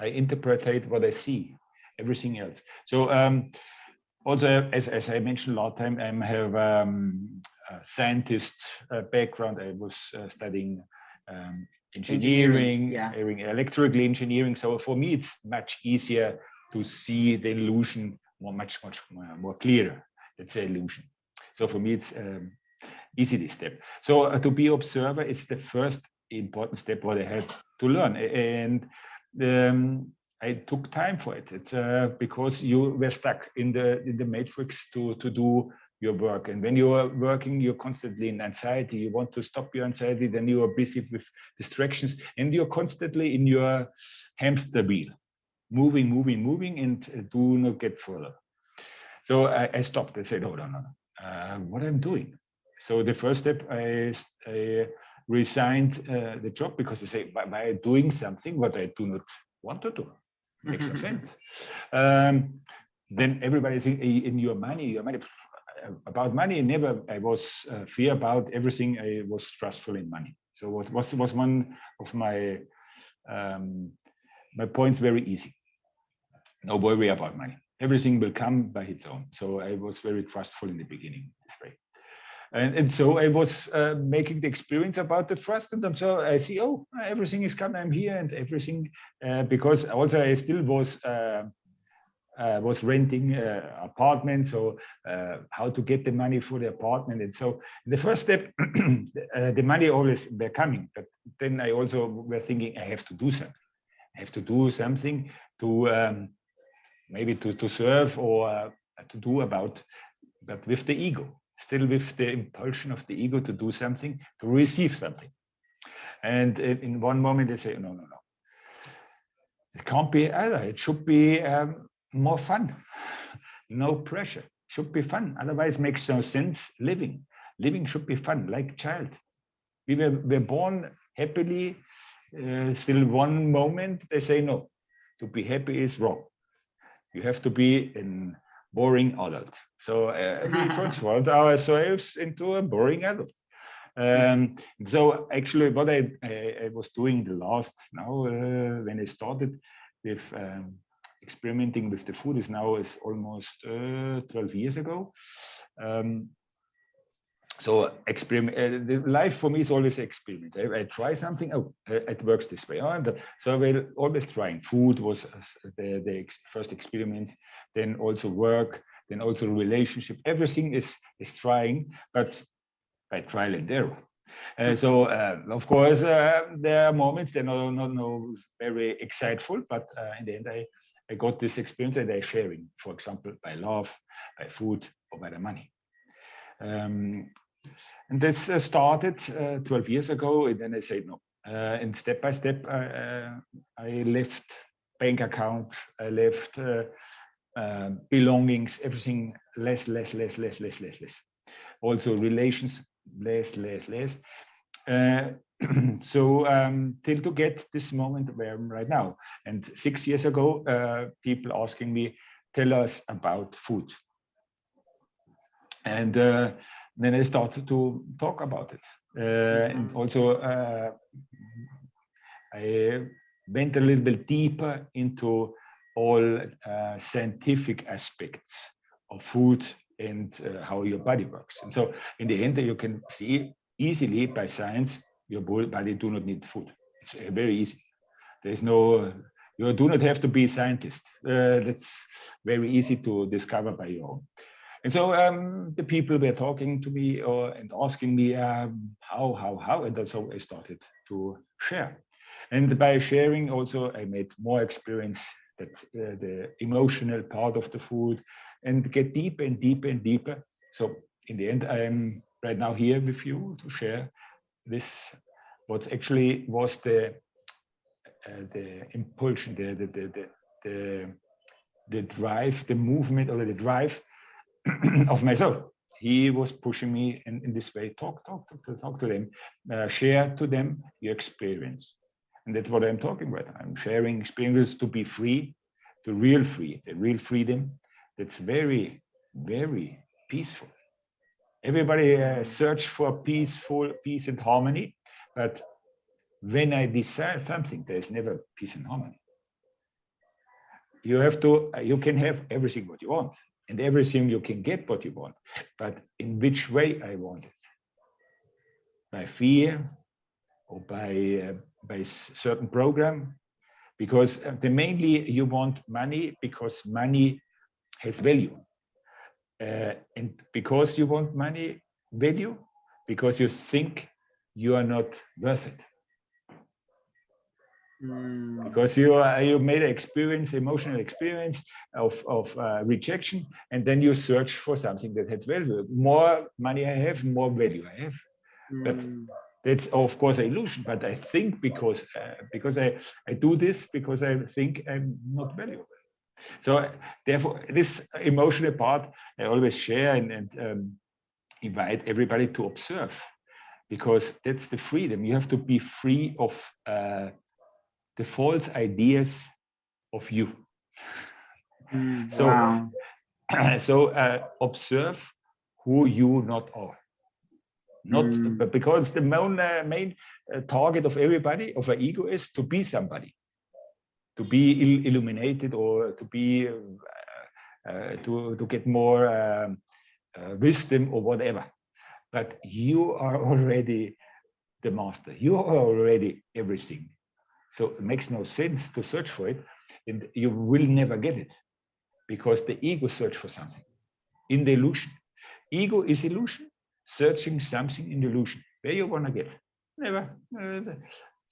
interpret what I see, everything else. So also, as I mentioned last time, I have scientist background. I was studying engineering, electrical engineering. So for me, it's much easier to see the illusion much more clearer. That's the illusion. So for me, it's easy this step. So to be observer is the first important step what I had to learn, and I took time for it. It's because you were stuck in the matrix to do your work, and when you are working, you're constantly in anxiety. You want to stop your anxiety, then you are busy with distractions, and you're constantly in your hamster wheel, moving, and do not get further. So I stopped. I said, "Oh no, what I'm doing." So the first step, I resigned the job because I say, by doing something what I do not want to do, makes no sense. Then everybody thinks in your money. About money, never. I was fear about everything. I was trustful in money. So what was one of my my points? Very easy. No worry about money. Everything will come by its own. So I was very trustful in the beginning this way. And so I was making the experience about the trust, and so I see, oh, everything is coming. I'm here, and everything because also I still was renting apartment. So how to get the money for the apartment, and so the first step, the money always were coming, but then I also were thinking I have to do something. I have to do something to maybe to serve or to do about, but with the ego. Still with the impulsion of the ego to do something, to receive something. And in one moment they say, no. It can't be either. It should be more fun. No pressure. It should be fun. Otherwise it makes no sense living. Living should be fun, like child. We're born happily. Still one moment they say no. To be happy is wrong. You have to be in boring adult. So we transformed ourselves into a boring adult. So actually what I was doing the last now when I started with experimenting with the food is almost 12 years ago. So the life for me is always experiment. I try something, it works this way. So I will always trying. Food was the first experiments, then also work, then also relationship. Everything is trying, but by trial and error. So of course there are moments they're not very exciteful, but in the end I got this experience that I'm sharing, for example, by love, by food, or by the money. And this started 12 years ago, and then I said no. And step by step, I left bank account, I left belongings, everything less. Also relations, less. So till to get this moment where I'm right now. And 6 years ago, people asking me, tell us about food. And then I started to talk about it. And also I went a little bit deeper into all scientific aspects of food and how your body works. And so in the end, you can see easily by science, your body do not need food. It's very easy. There's no, you do not have to be a scientist. That's very easy to discover by your own. And so the people were talking to me and asking me how, and so I started to share. And by sharing also, I made more experience that the emotional part of the food and get deeper and deeper. So in the end, I'm right now here with you to share this, what actually was the impulsion, the drive, the movement, or the drive of my soul. He was pushing me in this way, talk to them, share to them your experience. And that's what I'm talking about. I'm sharing experiences to be free, the real freedom. That's very, very peaceful. Everybody search for peace and harmony, but when I desire something, there's never peace and harmony. You can have everything what you want, and everything you can get what you want, but in which way I want it. by fear or by certain program, because mainly you want money because money has value, and because you want money value, because you think you are not worth it. Because you made an experience, emotional experience of rejection, and then you search for something that has value. More money I have, more value I have. But that's of course an illusion. But I think because I do this because I think I'm not valuable. So therefore, this emotional part I always share and invite everybody to observe, because that's the freedom. You have to be free of the false ideas of you. So, wow. so observe who you not are. Not because the main target of everybody, of an ego, is to be somebody, to be illuminated, or to be to get more wisdom or whatever. But you are already the master. You are already everything. So it makes no sense to search for it, and you will never get it, because the ego search for something in the illusion. Ego is illusion, searching something in the illusion. Where you want to get? Never.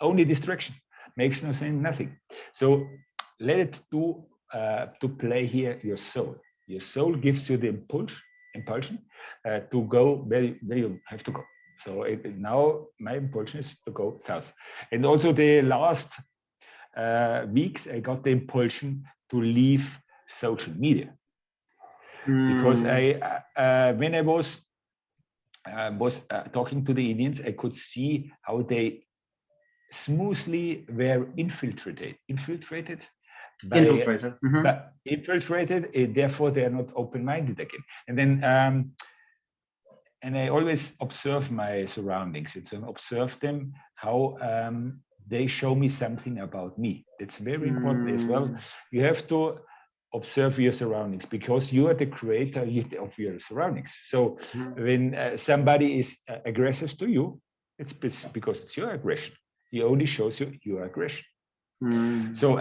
Only distraction. Makes no sense, nothing. So let it do to play here your soul. Your soul gives you the impulsion to go where you have to go. So now my impulsion is to go south. And also the last weeks, I got the impulsion to leave social media. Because when I was talking to the Indians, I could see how they smoothly were infiltrated by infiltrated. Therefore, they are not open-minded again. And then and I always observe my surroundings. It's an observe them, how they show me something about me. It's very important as well. You have to observe your surroundings, because you are the creator of your surroundings. So when somebody is aggressive to you, it's because it's your aggression. He only shows you your aggression. So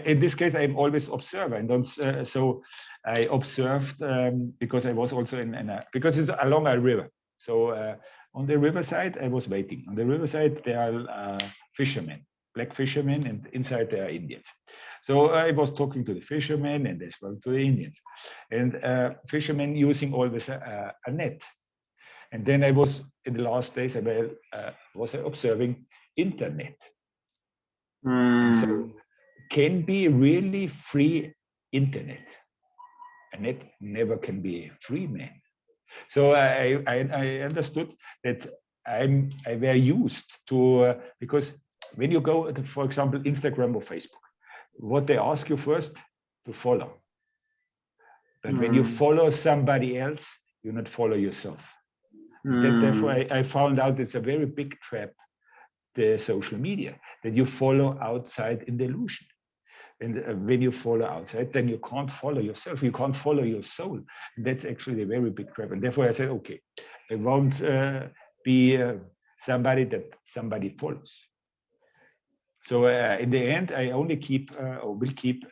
in this case, I'm always observer, and so I observed because I was also because it's along a river. So on the riverside, I was waiting. On the riverside, there are fishermen, black fishermen, and inside there are Indians. So I was talking to the fishermen and as well to the Indians, and fishermen using always a net. And then I was in the last days, I was observing internet. So can be really free internet. A net never can be free, man. So I understood that I were used to, because when you go to, for example, Instagram or Facebook, what they ask you first to follow. But when you follow somebody else, you not follow yourself. Therefore, I found out it's a very big trap, the social media, that you follow outside in the illusion. And when you follow outside, then you can't follow yourself. You can't follow your soul. And that's actually a very big trap. And therefore I said, okay, I won't be somebody that somebody follows. So in the end, I only keep or will keep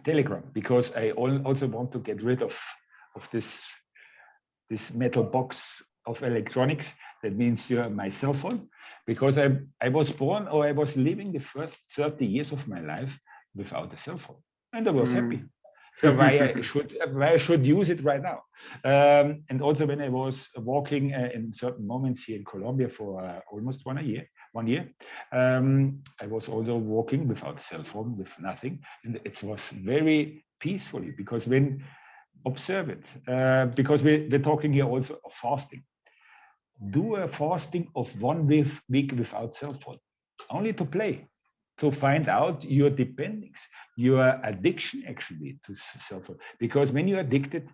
Telegram, because I also want to get rid of this metal box of electronics. That means my cell phone, because I was born, or I was living the first 30 years of my life without a cell phone, and I was happy. So why I should use it right now? And also when I was walking in certain moments here in Colombia for almost 1 year, I was also walking without a cell phone, with nothing, and it was very peacefully, because when observe it, because we're talking here also of fasting. Do a fasting of 1 week without cell phone, only to play, to find out your dependence, your addiction actually to cell phone. Because when you're addicted,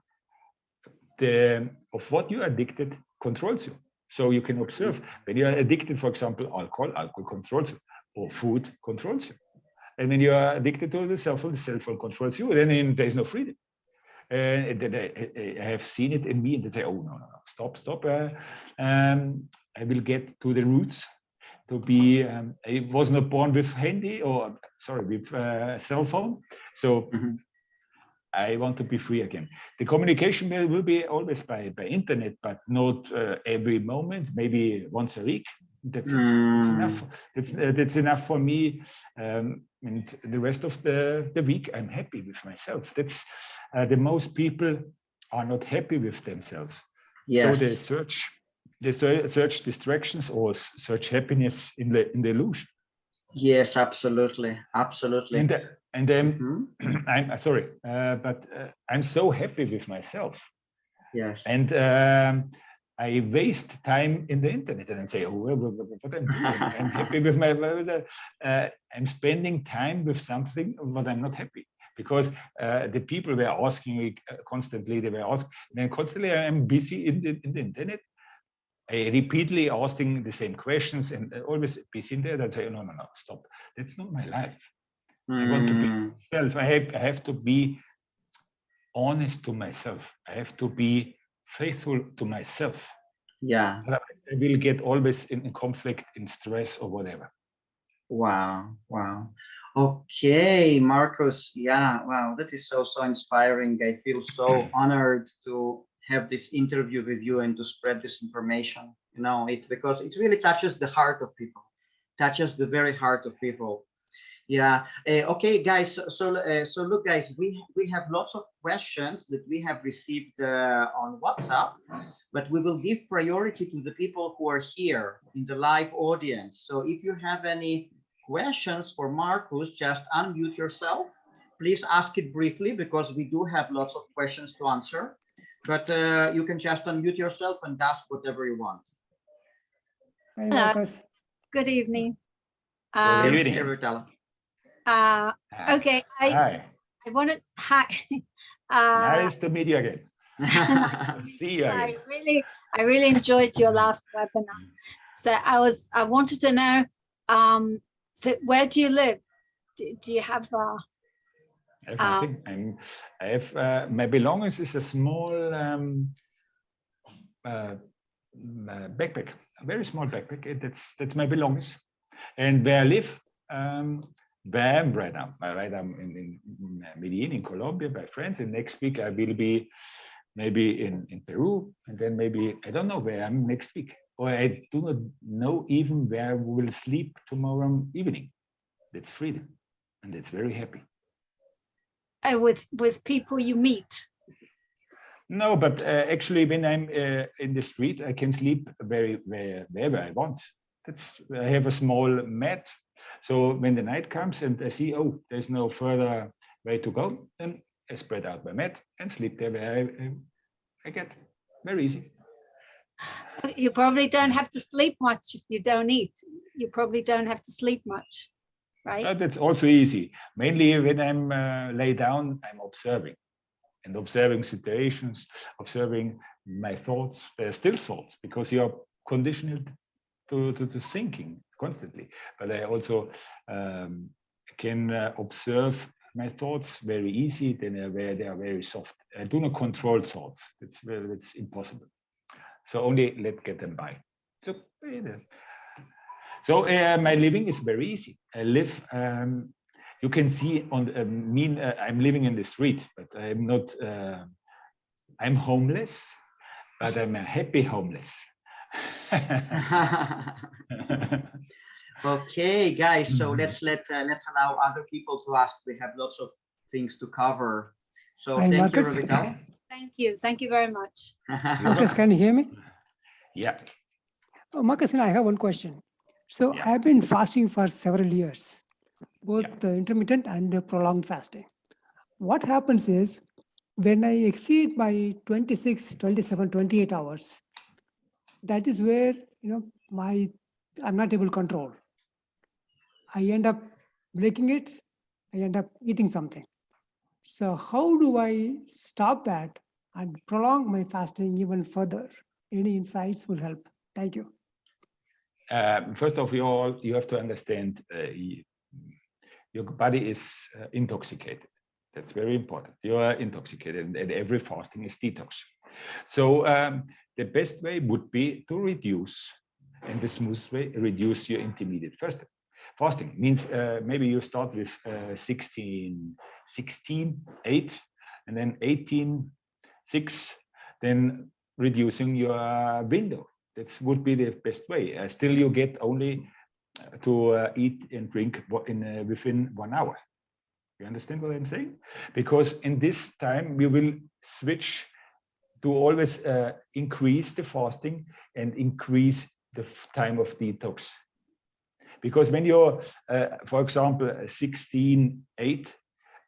of what you're addicted controls you. So you can observe when you're addicted, for example, alcohol controls you, or food controls you. And when you're addicted to the cell phone controls you, then there's no freedom. And I have seen it in me, and they say, oh, no, stop. I will get to the roots. To be, I was not born with handy, or sorry, with cell phone. So I want to be free again. The communication will be always by internet, but not every moment. Maybe once a week. That's it. That's enough. That's enough for me. And the rest of the week, I'm happy with myself. That's the most people are not happy with themselves. Yes. So they search distractions or search happiness in the illusion. Yes, absolutely, absolutely. And then I'm sorry, but I'm so happy with myself. Yes. And I waste time in the internet and say, oh, what I'm doing. I'm happy with my. I'm spending time with something, but I'm not happy. Because the people were asking me constantly, they were asking, and constantly I'm busy in the internet, repeatedly asking the same questions and always busy in there. I'd say, no, stop. That's not my life. I want to be myself. I have to be honest to myself. I have to be faithful to myself. Yeah. I will get always in conflict, in stress or whatever. Wow. Wow. Okay, Markus. Yeah. Wow. That is so inspiring. I feel so honored to have this interview with you and to spread this information. You know, because it really touches the heart of people, touches the very heart of people. Yeah. Okay, guys. So look, guys, we have lots of questions that we have received on WhatsApp, but we will give priority to the people who are here in the live audience. So if you have any questions for Markus, just unmute yourself. Please ask it briefly because we do have lots of questions to answer. But you can just unmute yourself and ask whatever you want. Hi, Markus. Good evening. Good evening. Okay. Hi. I wanted. Hi. Nice to meet you again. See you again. I really enjoyed your last webinar. So I wanted to know. So where do you live? Do you have? I have nothing. I have my belongings is a small backpack, a very small backpack. That's my belongings. And where I live, where I am right now. I'm in Medellin, in Colombia, by friends. And next week I will be maybe in Peru, and then maybe I don't know where I'm next week, or I do not know even where we will sleep tomorrow evening. That's freedom, and that's very happy. With people you meet. No, but actually, when I'm in the street, I can sleep wherever I want. I have a small mat, so when the night comes and I see, oh, there's no further way to go, then I spread out my mat and sleep there where I get. Very easy. You probably don't have to sleep much if you don't eat. You probably don't have to sleep much, right? That's also easy. Mainly when I'm lay down, I'm observing. And observing situations, observing my thoughts. They're still thoughts because you're conditioned to thinking constantly. But I also can observe my thoughts very easy. Then they are very soft. I do not control thoughts. That's impossible. So only get them by. So my living is very easy. I live. You can see on I'm living in the street, but I'm not. I'm homeless, but I'm a happy homeless. Okay, guys. So let's allow other people to ask. We have lots of things to cover. So Hi, thank Markus. you, Rovital. Thank you very much. Markus, can you hear me? Yeah. Oh, Markus, I have one question. So I've been fasting for several years, both intermittent and prolonged fasting. What happens is when I exceed my 26, 27, 28 hours, that is where, I'm not able to control. I end up breaking it. I end up eating something. So how do I stop that and prolong my fasting even further? Any insights will help. Thank you. First of all, you have to understand your body is intoxicated. That's very important. You are intoxicated, and every fasting is detox. So the best way would be to reduce and the smooth way, reduce your intermediate fasting. Means maybe you start with 16, 8, and then 18, 6, then reducing your window. That would be the best way. Still, you get only to eat and drink within 1 hour. You understand what I'm saying? Because in this time, we will switch to always increase the fasting and increase the time of detox. Because when you're, for example, 16, 8,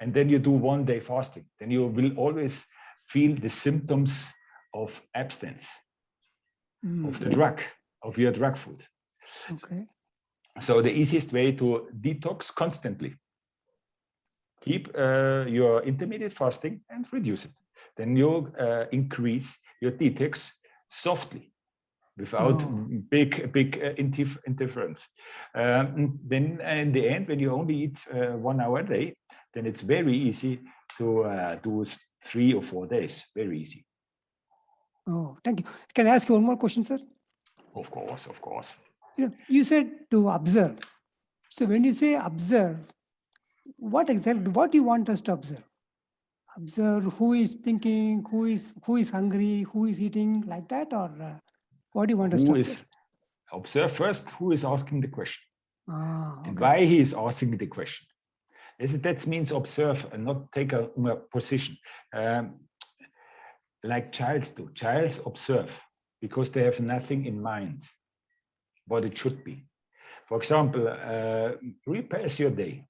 and then you do 1 day fasting, then you will always feel the symptoms of abstinence, of the drug, of your drug food. Okay. So the easiest way to detox constantly, keep your intermediate fasting and reduce it. Then you increase your detox softly, without big interference. Then in the end, when you only eat 1 hour a day, then it's very easy to do 3 or 4 days. Very easy. Oh, thank you. Can I ask you one more question, sir? Of course, of course. You said to observe. So when you say observe, what do you want us to observe? Observe who is thinking, who is hungry, who is eating, like that, or what do you want us to observe? Observe first who is asking the question, okay. and why he is asking the question. That means observe and not take a position. Like childs do. Childs observe because they have nothing in mind what it should be. For example, repass your day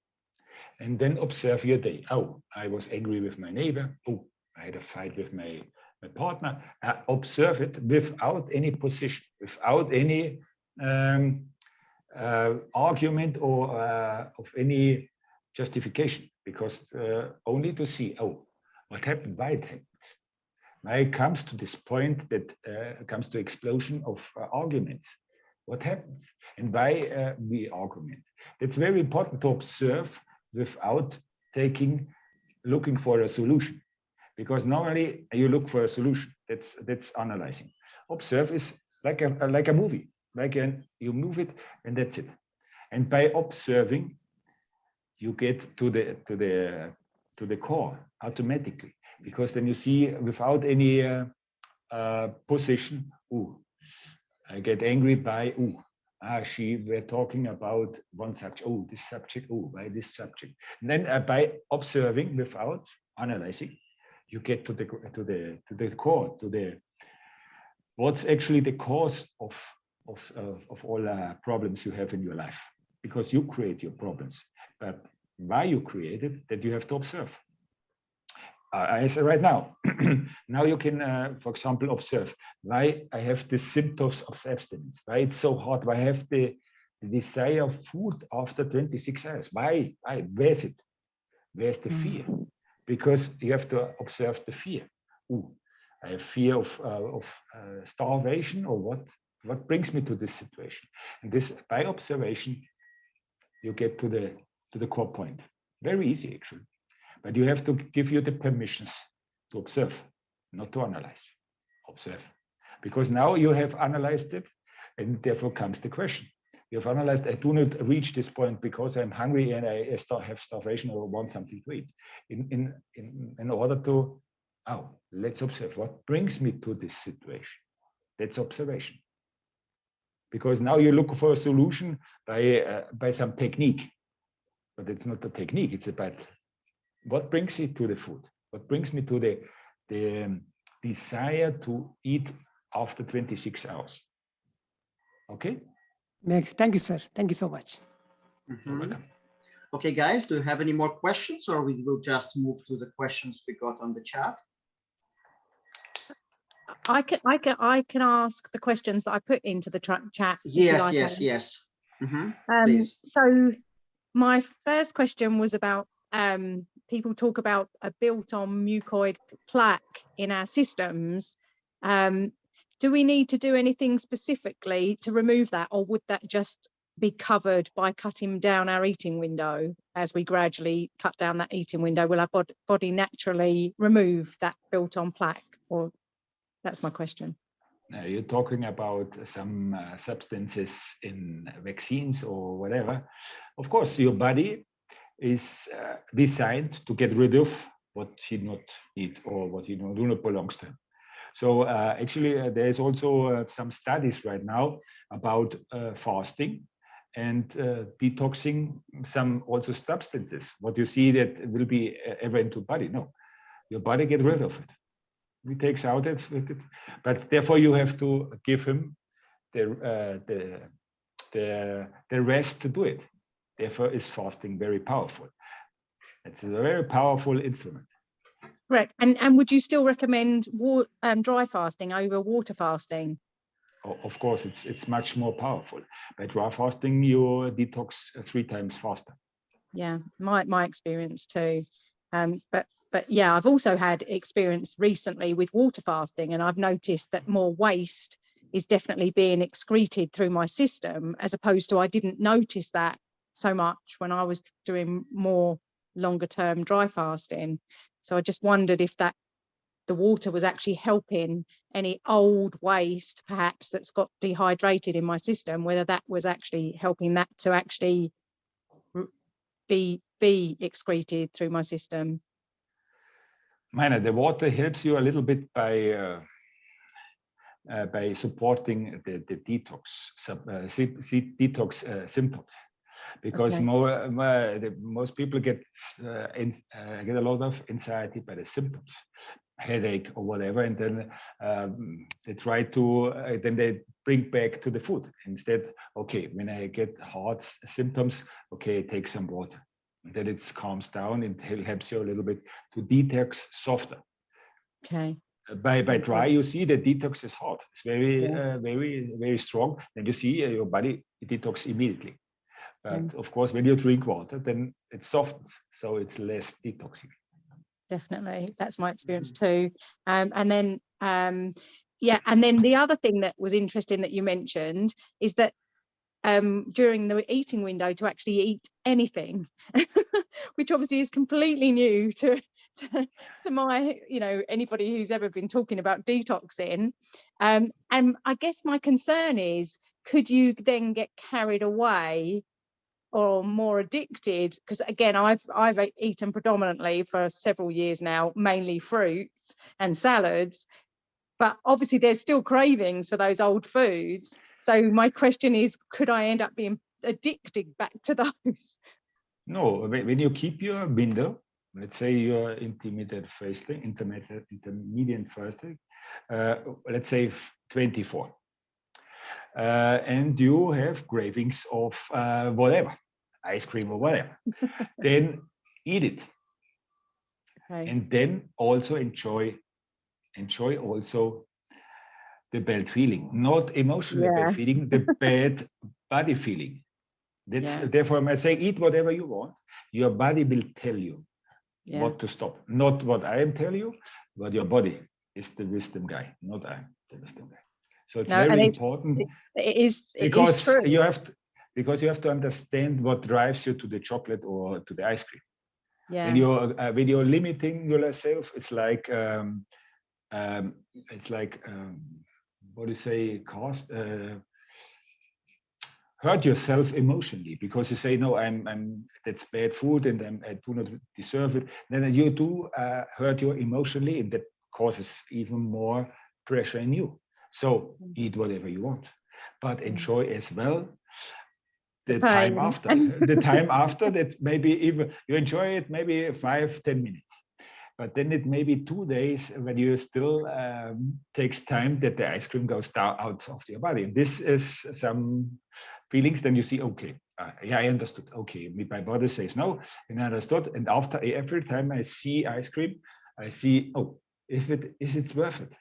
and then observe your day. Oh, I was angry with my neighbor. Oh, I had a fight with my partner. Observe it without any position, without any argument or of any justification, because only to see, oh, what happened, why it happened. Why it comes to this point that comes to explosion of arguments. What happens and why we argument. That's very important to observe without looking for a solution, because normally you look for a solution. That's analyzing. Observe is like a movie, you move it and that's it. And by observing, you get to the core automatically, because then you see without any position. Oh, I get angry by she were talking about one subject. Oh, this subject. Oh, why this subject? And then by observing without analyzing, you get to the core, to what's actually the cause of all problems you have in your life, because you create your problems. But why you create it, that you have to observe. I say right now, now you can, for example, observe why I have the symptoms of abstinence, why it's so hard, why I have the desire of food after 26 hours. Why? Where's it? Where's the fear? Because you have to observe the fear. I have fear of starvation, or what brings me to this situation? And this, by observation, you get to the core point. Very easy, actually. But you have to give you the permissions to observe, not to analyze. Observe. Because now you have analyzed it, and therefore comes the question. You have analyzed, I do not reach this point because I'm hungry and I have starvation or want something to eat. In order to, let's observe what brings me to this situation. That's observation. Because now you look for a solution by some technique. But it's not a technique, it's about what brings you to the food? What brings me to the desire to eat after 26 hours? Okay? Next, thank you, sir. Thank you so much. You're welcome. Okay, guys, do you have any more questions, or we will just move to the questions we got on the chat? I can ask the questions that I put into the chat. Yes. Please. So my first question was about people talk about a built-on mucoid plaque in our systems. Do we need to do anything specifically to remove that, or would that just be covered by cutting down our eating window? As we gradually cut down that eating window, will our body naturally remove that built-on plaque? Or that's my question. You're talking about some substances in vaccines or whatever. Of course, your body is designed to get rid of what he not eat or what he do not belongs to him. So actually, there is also some studies right now about fasting and detoxing some also substances. What you see that will be ever into body? No, your body get rid of it. He takes out it, but therefore you have to give him the rest to do it. Therefore, is fasting very powerful. It's a very powerful instrument. Correct. And would you still recommend dry fasting over water fasting? Of course, it's much more powerful. By dry fasting, you detox 3 times faster. Yeah, my experience too. But yeah, I've also had experience recently with water fasting, and I've noticed that more waste is definitely being excreted through my system, as opposed to I didn't notice that so much when I was doing more longer term dry fasting. So I just wondered if that the water was actually helping any old waste perhaps that's got dehydrated in my system, whether that was actually helping that to actually be excreted through my system. The water helps you a little bit by supporting the detox symptoms, because Okay. most people get a lot of anxiety by the symptoms, headache or whatever, and then they try to then they bring back to the food instead. Okay, when I get heart symptoms, okay, take some water. And then it calms down and helps you a little bit to detox softer. Okay. By dry, you see the detox is hard. It's very, Yeah. very strong. Then you see your body detox immediately. But Okay. of course, when you drink water, then it softens, so it's less detoxing. Definitely, that's my experience too. And then yeah, and then the other thing that was interesting that you mentioned is that during the eating window to actually eat anything, which obviously is completely new to my, anybody who's ever been talking about detoxing. And I guess my concern is, could you then get carried away or more addicted? Because again, I've eaten predominantly for several years now, mainly fruits and salads, but obviously there's still cravings for those old foods. So my question is, could I end up being addicted back to those? No, when you keep your window, let's say you're intermediate fasting, let's say 24, and you have cravings of whatever, ice cream or whatever, then eat it. Okay. And then also enjoy also the bad feeling, not emotionally bad feeling, the bad body feeling. That's therefore I say eat whatever you want. Your body will tell you what to stop. Not what I am telling you, but your body is the wisdom guy, not I am the wisdom guy. So it's very important. It is because true. you have to understand what drives you to the chocolate or to the ice cream. Yeah. When you're limiting yourself, it's like what do you say? Hurt yourself emotionally because you say no, I'm that's bad food and I do not deserve it. Then you do hurt you emotionally, and that causes even more pressure in you. So eat whatever you want, but enjoy as well the time after. The time after that, maybe even you enjoy it maybe 5-10 minutes. But then it may be 2 days when you still takes time that the ice cream goes down out of your body. And this is some feelings. Then you see, okay, yeah, I understood. Okay, my body says no, and I understood. And after every time I see ice cream, I see, oh, is it worth it?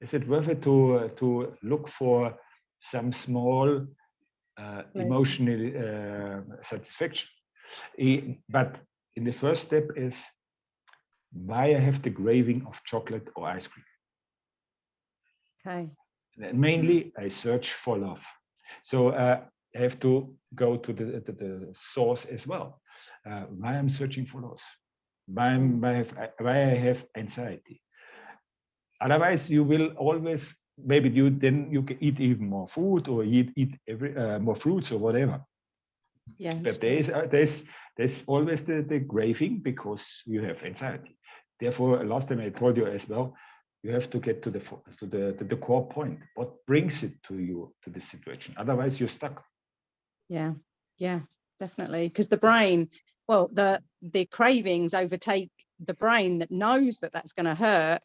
Is it worth it to look for some small emotional satisfaction? But in the first step is why I have the craving of chocolate or ice cream. Okay. And mainly, I search for love. So I have to go to the source as well. Why I'm searching for love? Why I have anxiety? Otherwise, you will always maybe you can eat even more food or eat more fruits or whatever. Yeah. But there's always the craving because you have anxiety. Therefore, last time I told you as well, you have to get to the core point. What brings it to you to this situation? Otherwise, you're stuck. Yeah, yeah, definitely. Because the brain, well, the cravings overtake the brain that knows that that's going to hurt.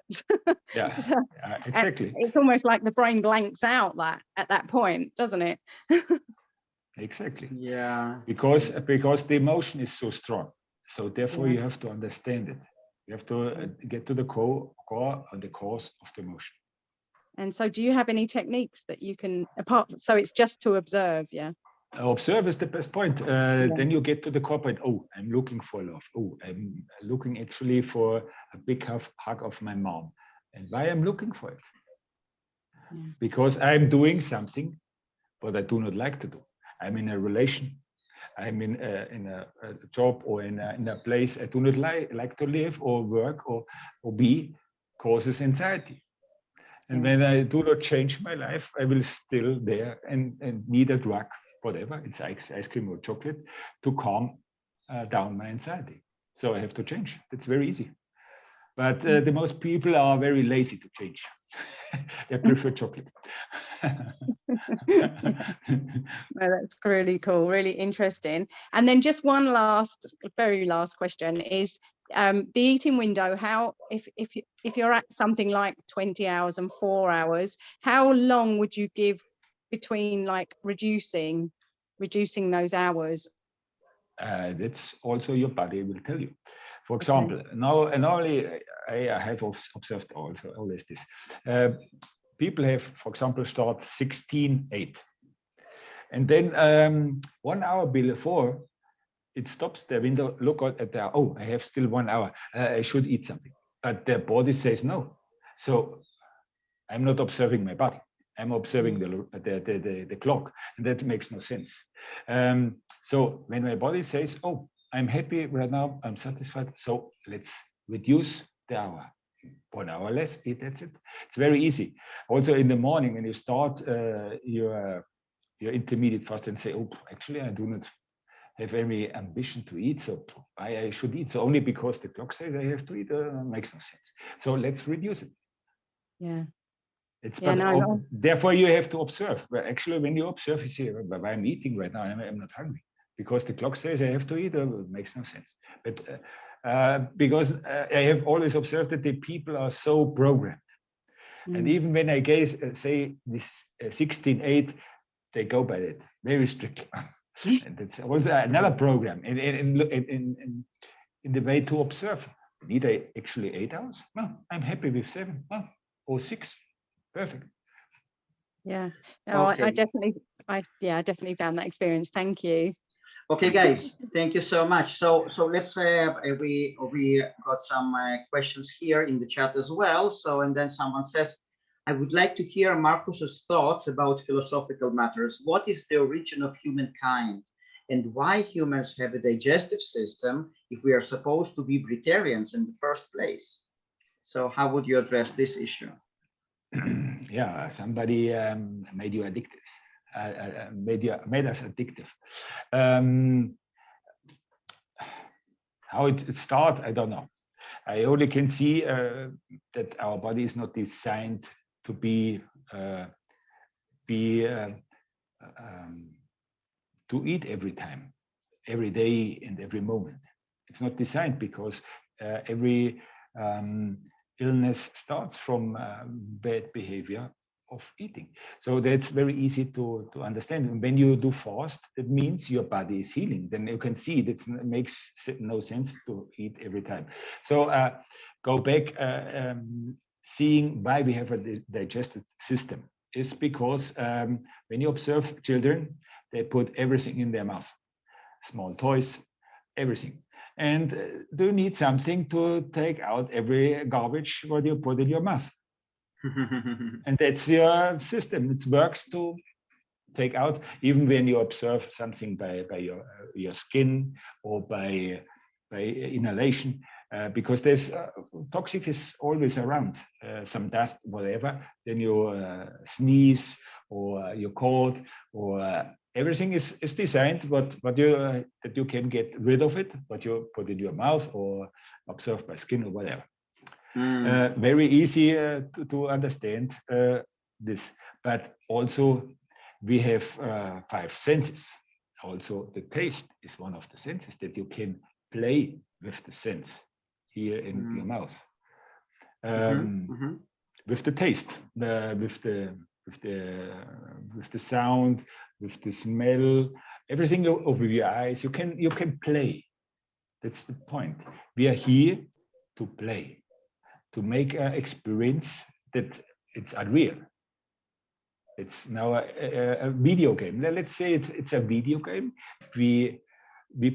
Yeah, So, exactly. it's almost like the brain blanks out that at that point, doesn't it? Exactly. Yeah. Because the emotion is so strong. So therefore, Yeah. you have to understand it. You have to get to the core and the cause of the emotion. And so, do you have any techniques that you can so it's just to observe? Yeah. Observe is the best point. Then you get to the core point. Oh, I'm looking for love. Oh, I'm looking actually for a big hug of my mom. And why I'm looking for it? Yeah. Because I'm doing something what I do not like to do. I'm in a relation. I'm in a job or in a place I do not like to live or work or be, causes anxiety. And when I do not change my life, I will still there and need a drug, whatever, it's ice cream or chocolate, to calm down my anxiety. So I have to change. That's very easy. But the most people are very lazy to change. They prefer chocolate. No, that's really cool, really interesting. And then just one very last question is the eating window. How if you're at something like 20 hours and 4 hours, how long would you give between like reducing those hours? That's also your body will tell you. For example, normally I have observed also always this. People have, for example, start 16:8. And then 1 hour before it stops the window, look at the, oh, I have still 1 hour. I should eat something. But their body says no. So I'm not observing my body. I'm observing the clock, and that makes no sense. So when my body says, oh, I'm happy right now, I'm satisfied, so let's reduce the hour. 1 hour less, eat, that's it. It's very easy. Also in the morning, when you start your intermediate fast and say, oh, actually, I do not have any ambition to eat, so I should eat. So only because the clock says I have to eat makes no sense. So let's reduce it. Yeah. It's therefore you have to observe. But actually, when you observe, you see, but I'm eating right now. I'm not hungry because the clock says I have to eat. It makes no sense. But because I have always observed that the people are so programmed, and even when I say this 16:8, they go by it very strictly. And that's also another program in the way to observe. Need I actually 8 hours? No, I'm happy with 7 or 6. Perfect. Yeah. No, Okay. I definitely found that experience. Thank you. Okay, guys, thank you so much. So let's say we got some questions here in the chat as well. So, and then someone says, I would like to hear Markus's thoughts about philosophical matters. What is the origin of humankind, and why humans have a digestive system if we are supposed to be breatharians in the first place? So how would you address this issue? Yeah, somebody made you addicted. Made us addictive. How it starts, I don't know. I only can see that our body is not designed to to eat every time, every day, and every moment. It's not designed because every illness starts from bad behavior of eating. So that's very easy to understand. And when you do fast, it means your body is healing. Then you can see it makes no sense to eat every time. So go back, seeing why we have a digestive system is because when you observe children, they put everything in their mouth, small toys, everything. And do you need something to take out every garbage what you put in your mouth? And that's your system. It works to take out, even when you observe something by your skin or by inhalation. because there's toxic is always around, some dust, whatever. Then you sneeze or you cold or everything is designed, but you that you can get rid of it, but you put in your mouth or absorb by skin or whatever. Very easy to understand this, but also we have 5 senses. Also, the taste is one of the senses that you can play with the sense here in your mouth. With the taste, with the sound, with the smell, everything over your eyes. You can play. That's the point. We are here to play, to make an experience that it's unreal. It's now a video game. Let's say it's a video game. We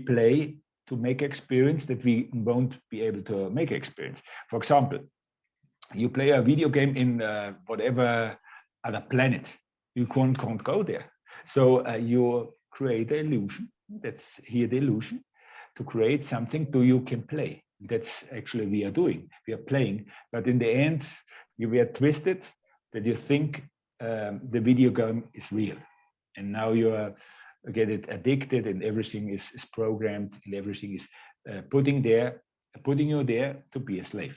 play to make experience that we won't be able to make experience. For example, you play a video game in whatever other planet. You can't go there. So you create an illusion. That's here the illusion, to create something so you can play. That's actually we are doing. We are playing, but in the end, you were twisted that you think the video game is real, and now you are get it addicted, and everything is programmed, and everything is putting you there to be a slave.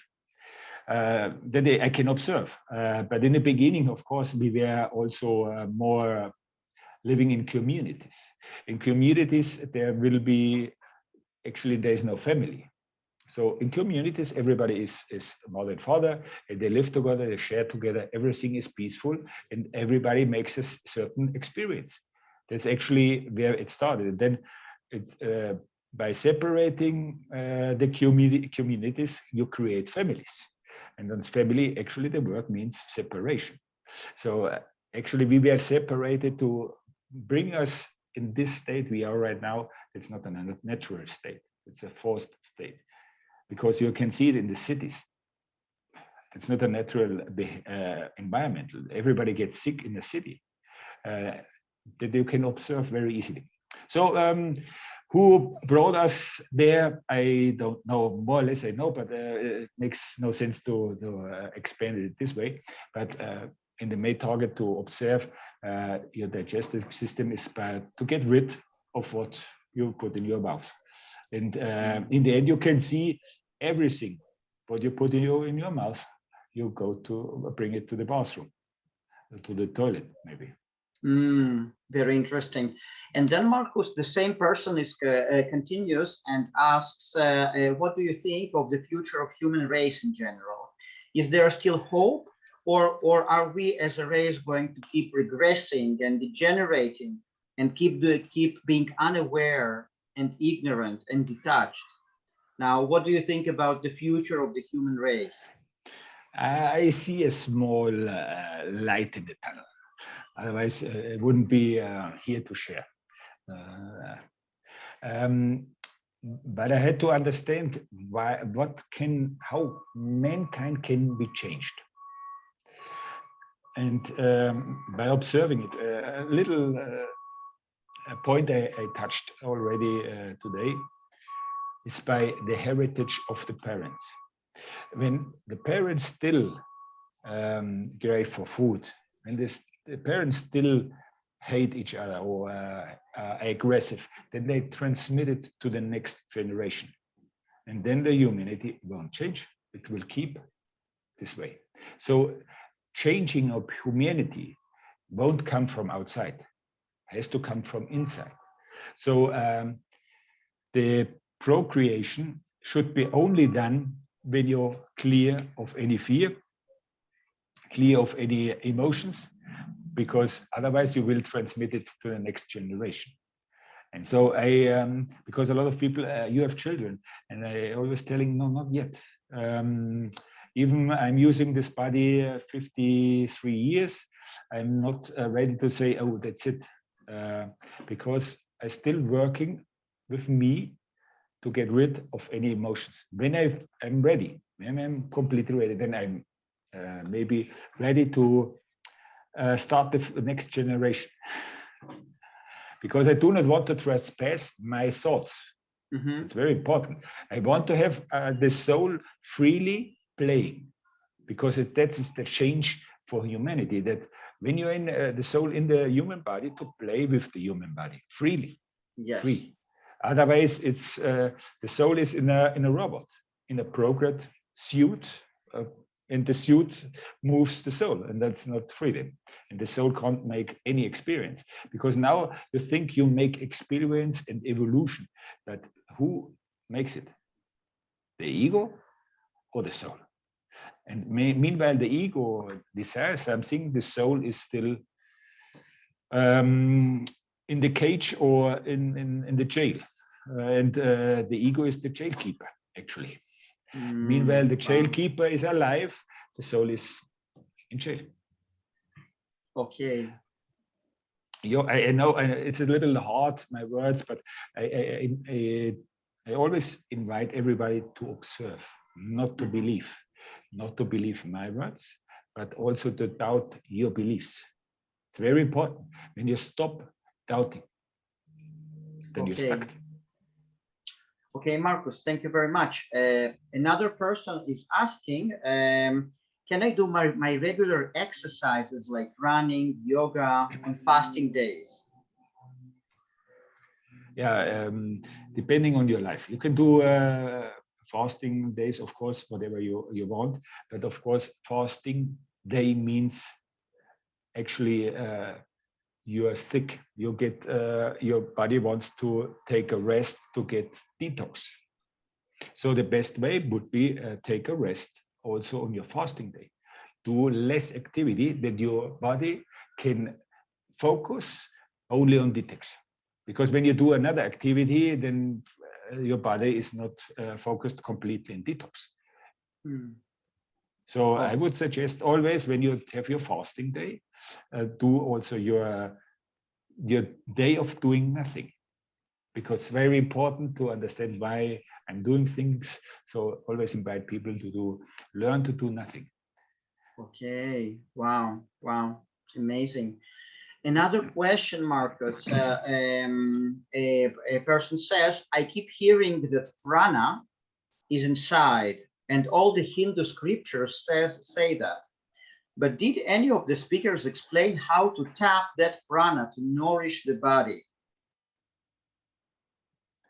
That I can observe, but in the beginning, of course, we were also more living in communities. In communities, there will be actually there is no family. So in communities, everybody is mother and father, and they live together, they share together, everything is peaceful, and everybody makes a certain experience. That's actually where it started. And then it's by separating the communities, you create families. And then family, actually the word means separation. So actually we were separated to bring us in this state we are right now. It's not a natural state, it's a forced state. Because you can see it in the cities. It's not a natural environment. Everybody gets sick in the city. That you can observe very easily. So who brought us there? I don't know, more or less I know, but it makes no sense to expand it this way. But in the main target to observe your digestive system is to get rid of what you put in your mouth. And in the end, you can see everything what you put in your mouth. You go to bring it to the bathroom, to the toilet, maybe. Very interesting. And then Markus, the same person is continues and asks, what do you think of the future of human race in general? Is there still hope, or are we as a race going to keep regressing and degenerating and keep being unaware and ignorant and detached? Now, what do you think about the future of the human race? I see a small light in the tunnel. Otherwise, it wouldn't be here to share. But I had to understand how mankind can be changed. And by observing it, a little point I touched already today is by the heritage of the parents. When the parents still crave for food, when the parents still hate each other or are aggressive, then they transmit it to the next generation. And then the humanity won't change. It will keep this way. So changing of humanity won't come from outside. It has to come from inside. So the procreation should be only done when you're clear of any fear, clear of any emotions, because otherwise you will transmit it to the next generation. And so because a lot of people, you have children, and I always telling, no, not yet. Even I'm using this body 53 years, I'm not ready to say, oh, that's it. Because I'm still working with me to get rid of any emotions. When I'm ready, when I'm completely ready, then I'm maybe ready to start the next generation. Because I do not want to trespass my thoughts. It's very important. I want to have the soul freely playing, because that's the change for humanity, that when you're in the soul in the human body, to play with the human body freely, free. Otherwise, it's the soul is in a robot, in a programmed suit, and the suit moves the soul, and that's not freedom. And the soul can't make any experience, because now you think you make experience and evolution, but who makes it? The ego or the soul? And meanwhile, the ego desires something, the soul is still in the cage or in the jail. And the ego is the jailkeeper, actually. Meanwhile, the jailkeeper is alive, the soul is in jail. Okay. I know it's a little hard, my words, but I always invite everybody to observe, not to believe. Not to believe my words, but also to doubt your beliefs. It's very important. When you stop doubting, then you're stuck. Okay, Markus, thank you very much. Another person is asking, can I do my regular exercises like running, yoga on fasting days? Yeah, depending on your life. You can do fasting days, of course, whatever you want. But of course, fasting day means actually you are sick. You get your body wants to take a rest to get detox. So the best way would be take a rest also on your fasting day. Do less activity that your body can focus only on detox. Because when you do another activity, then your body is not focused completely in detox. So I would suggest always, when you have your fasting day, do also your day of doing nothing, because it's very important to understand why I'm doing things. So always invite people to learn to do nothing. Okay. Wow. Wow. Amazing. Another question, Markus. A person says, I keep hearing that prana is inside, and all the Hindu scriptures say that. But did any of the speakers explain how to tap that prana to nourish the body?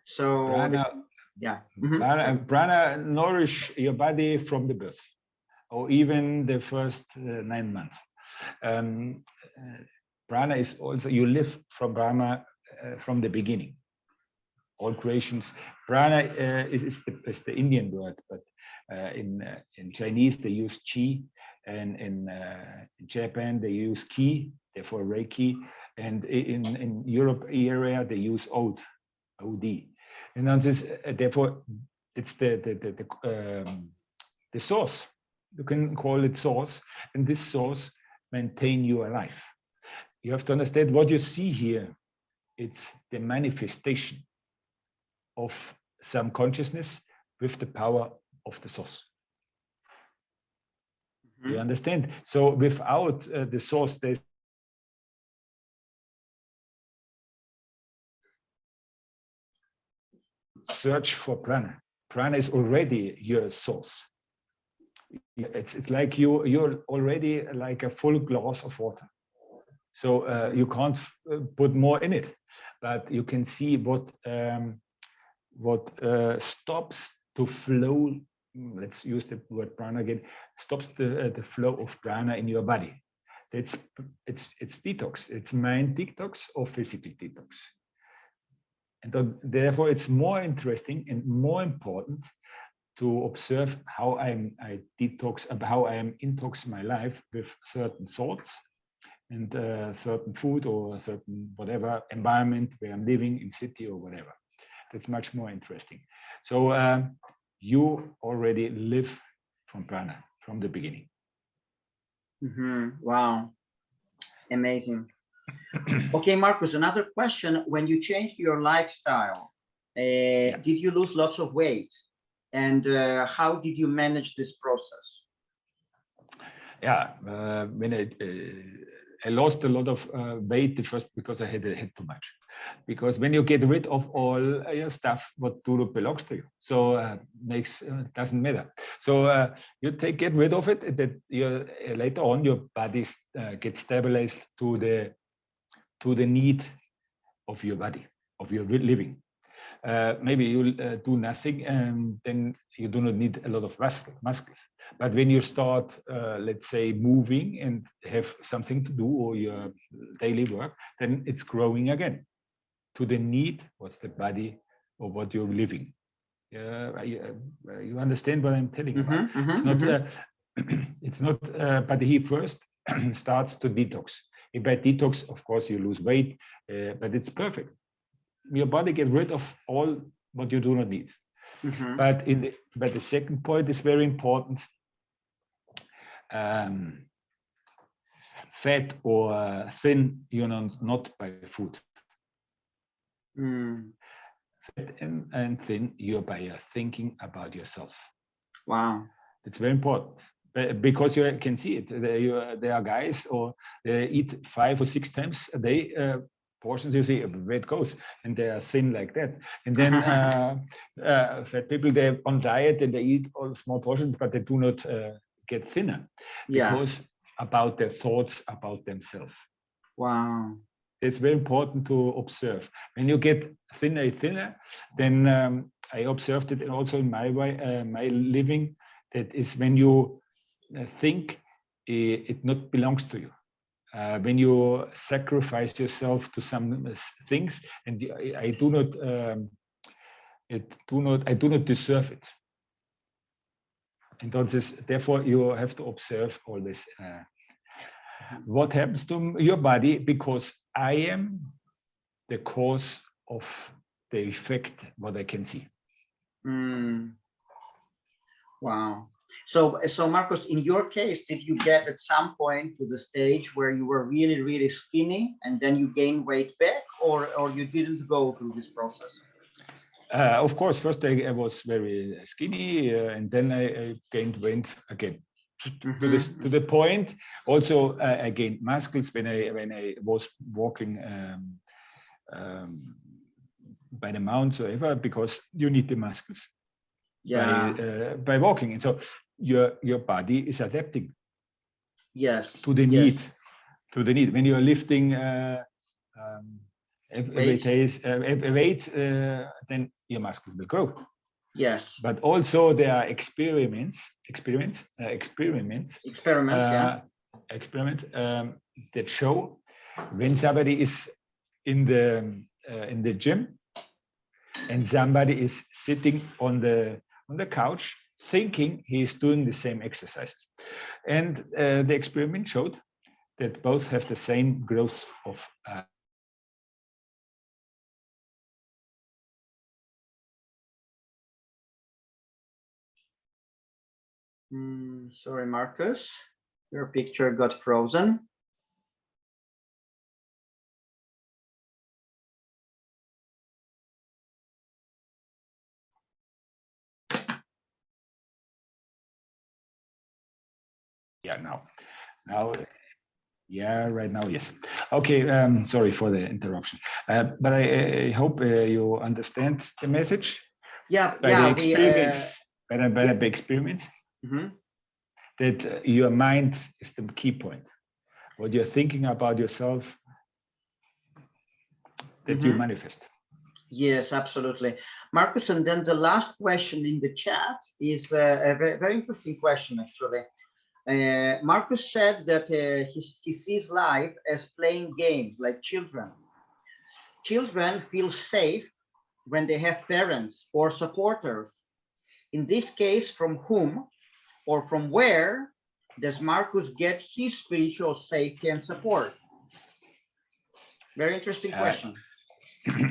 So prana, prana nourish your body from the birth, or even the first 9 months. Prana is also, you live from prana from the beginning. All creations. Prana is the Indian word, but in Chinese they use chi, and in Japan they use ki, therefore Reiki, and in Europe area they use od. And then this, therefore it's the source. You can call it source, and this source maintain you alive. You have to understand what you see here. It's the manifestation of some consciousness with the power of the source. You understand? So without the source, there's search for prana. Prana is already your source. It's like you're already like a full glass of water. So you can't put more in it, but you can see what stops to flow. Let's use the word prana again. Stops the flow of prana in your body. It's detox. It's mind detox or physical detox. And therefore, it's more interesting and more important to observe how I detox, how I am intox my life with certain thoughts and certain food or certain whatever environment where I'm living in city or whatever. That's much more interesting. So you already live from prana from the beginning. Wow, amazing. Okay, Markus, another question. When you changed your lifestyle, did you lose lots of weight? And how did you manage this process? Yeah, when I lost a lot of weight first because I had too much. Because when you get rid of all your stuff, what belongs to you, so doesn't matter. So you get rid of it. That later on your body gets stabilized to the need of your body, of your living. Maybe you'll do nothing, and then you do not need a lot of muscles. But when you start, let's say, moving and have something to do or your daily work, then it's growing again to the need, what's the body or what you're living. You understand what I'm telling you about? It's not, but he first starts to detox. And by detox, of course, you lose weight, but it's perfect. Your body gets rid of all what you do not need. But the second point is very important. Fat or thin, not by food. Fat and thin, you're by your thinking about yourself. Wow. It's very important. Because you can see it. There are guys or they eat 5 or 6 times a day, portions, you see where it goes, and they are thin like that. And then fat people, they're on diet and they eat all small portions, but they do not get thinner because about their thoughts about themselves. Wow. It's very important to observe. When you get thinner, then I observed it also in my way, my living. That is when you think it not belongs to you. When you sacrifice yourself to some things, and I do not deserve it. Entonces, therefore, you have to observe all this. What happens to your body? Because I am the cause of the effect, what I can see. Wow. So Markus, in your case, did you get at some point to the stage where you were really, really skinny and then you gained weight back, or you didn't go through this process? Of course, first I was very skinny, and then I gained weight again. To the point. Also, I gained muscles when I was walking by the mountains or whatever, because you need the muscles by walking, and so your body is adapting. Yes. To the need. To the need. When you are lifting every weight, then your muscles will grow. Yes. But also there are experiments that show when somebody is in the gym and somebody is sitting on the couch thinking he is doing the same exercises, and the experiment showed that both have the same growth of sorry, Markus, your picture got frozen. Yeah, now, yeah, right now, yes. Okay, sorry for the interruption, but I hope you understand the message. Yeah, by the experiments, by the experiments, that your mind is the key point. What you're thinking about yourself, that you manifest. Yes, absolutely. Markus, and then the last question in the chat is a very, very interesting question, actually. Markus said that he sees life as playing games like children. Children feel safe when they have parents or supporters. In this case, from whom or from where does Markus get his spiritual safety and support? Very interesting question.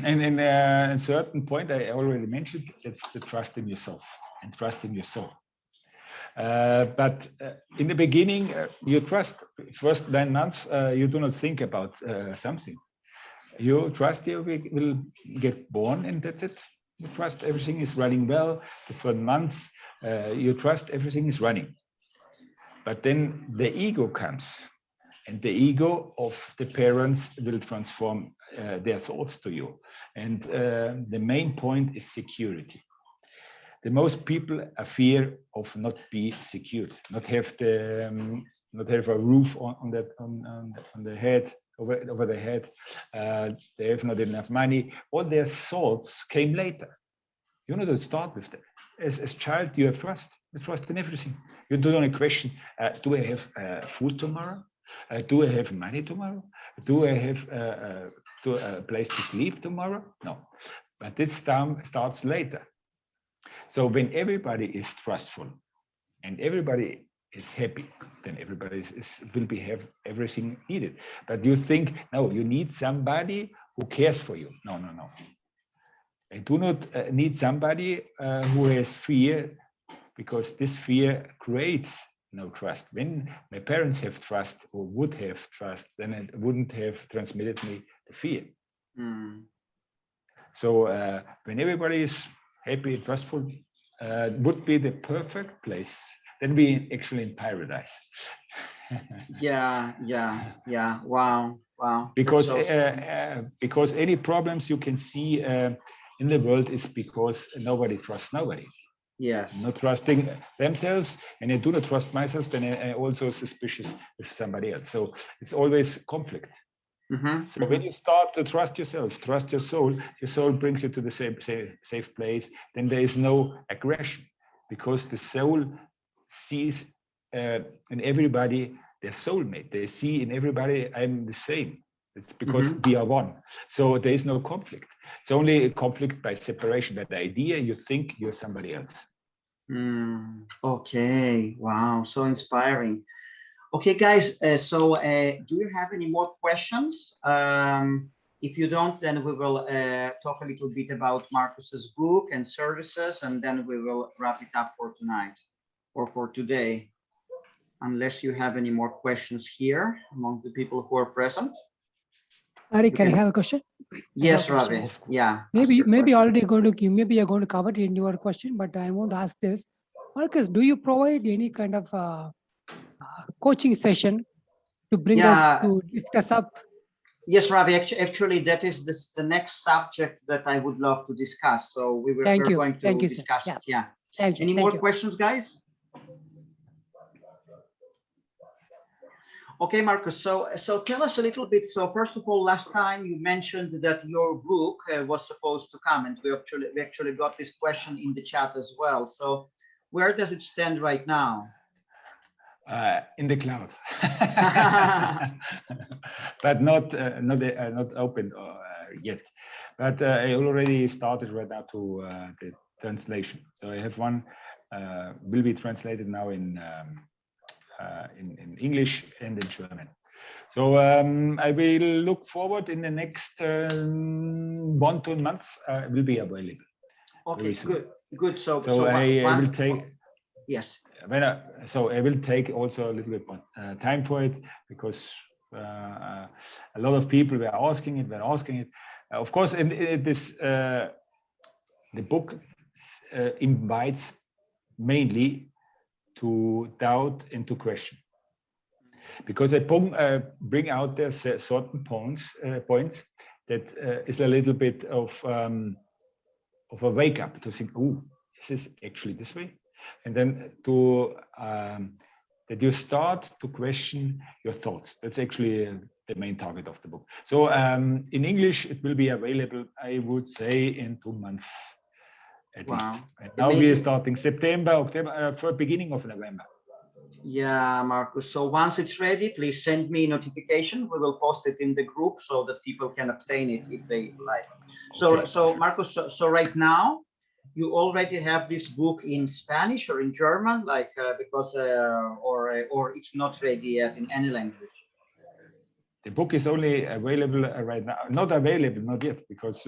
And in a certain point, I already mentioned, it's the trust in yourself and trust in your soul. But in the beginning, you trust. First 9 months, you do not think about something. You trust you will get born, and that's it. You trust everything is running well. For months, you trust everything is running. But then the ego comes and the ego of the parents will transform their thoughts to you. And the main point is security. The most people are fear of not be secured, not have a roof on the head, over the head. They have not enough money. All their thoughts came later. You know, to start with that. As child, you have trust. You trust in everything. You don't only question, do I have food tomorrow? Do I have money tomorrow? Do I have a place to sleep tomorrow? No. But this starts later. So when everybody is trustful and everybody is happy, then everybody will have everything needed. But you think, no, you need somebody who cares for you. No, no, no. I do not need somebody who has fear, because this fear creates no trust. When my parents have trust or would have trust, then it wouldn't have transmitted me the fear. Mm. So when everybody is happy, trustful, would be the perfect place. Then we actually in paradise. Yeah. Wow. Because because any problems you can see in the world is because nobody trusts nobody. Yes. Not trusting themselves, and I do not trust myself, then I'm also suspicious of somebody else. So it's always conflict. So when you start to trust yourself, trust your soul brings you to the safe place. Then there is no aggression, because the soul sees in everybody their soulmate. They see in everybody I'm the same. It's because we are one. So there is no conflict. It's only a conflict by separation. By the idea you think you're somebody else. Okay. Wow. So inspiring. Okay, guys. So do you have any more questions? If you don't, then we will talk a little bit about Markus's book and services, and then we will wrap it up for tonight or for today. Unless you have any more questions here among the people who are present. Arik, can I have a question? Yes, Ravi. Yeah. Maybe you're going to cover it in your question, but I won't ask this. Markus, do you provide any kind of coaching session to bring us to lift us up? Yes, Ravi. Actually, that is the next subject that I would love to discuss. So we're going to discuss it. Yeah. Any more questions, guys? Okay, Markus, so tell us a little bit. So first of all, last time you mentioned that your book was supposed to come, and we actually got this question in the chat as well. So where does it stand right now? In the cloud, but not open yet. But I already started right now to the translation. So I have one will be translated now in English and in German. So I will look forward in the next 1-2 months. Will be available. Okay, good. So I will take. Yes. So I will take also a little bit more time for it, because a lot of people were asking it. Of course, the book invites mainly to doubt and to question, because I bring out there certain points that is a little bit of a wake up to think, oh, is this actually this way? And then to that you start to question your thoughts. That's actually the main target of the book. So in English, it will be available, I would say, in 2 months at least. And now we are starting September, October, for beginning of November. Yeah, Markus. So once it's ready, please send me notification. We will post it in the group so that people can obtain it if they like. So Markus, so right now, you already have this book in Spanish or in German, like because or it's not ready yet in any language. The book is only available right now. Not available, not yet, because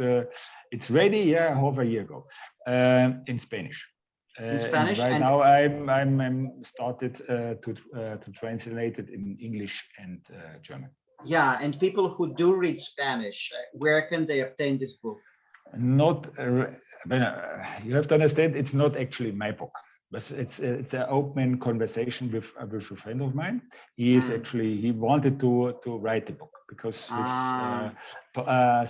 it's ready. Half a year ago, in Spanish. In Spanish. Right now, I'm started to translate it in English and German. Yeah, and people who do read Spanish, where can they obtain this book? Not. You have to understand, it's not actually my book. but it's an open conversation with a friend of mine. He is actually, he wanted to write the book because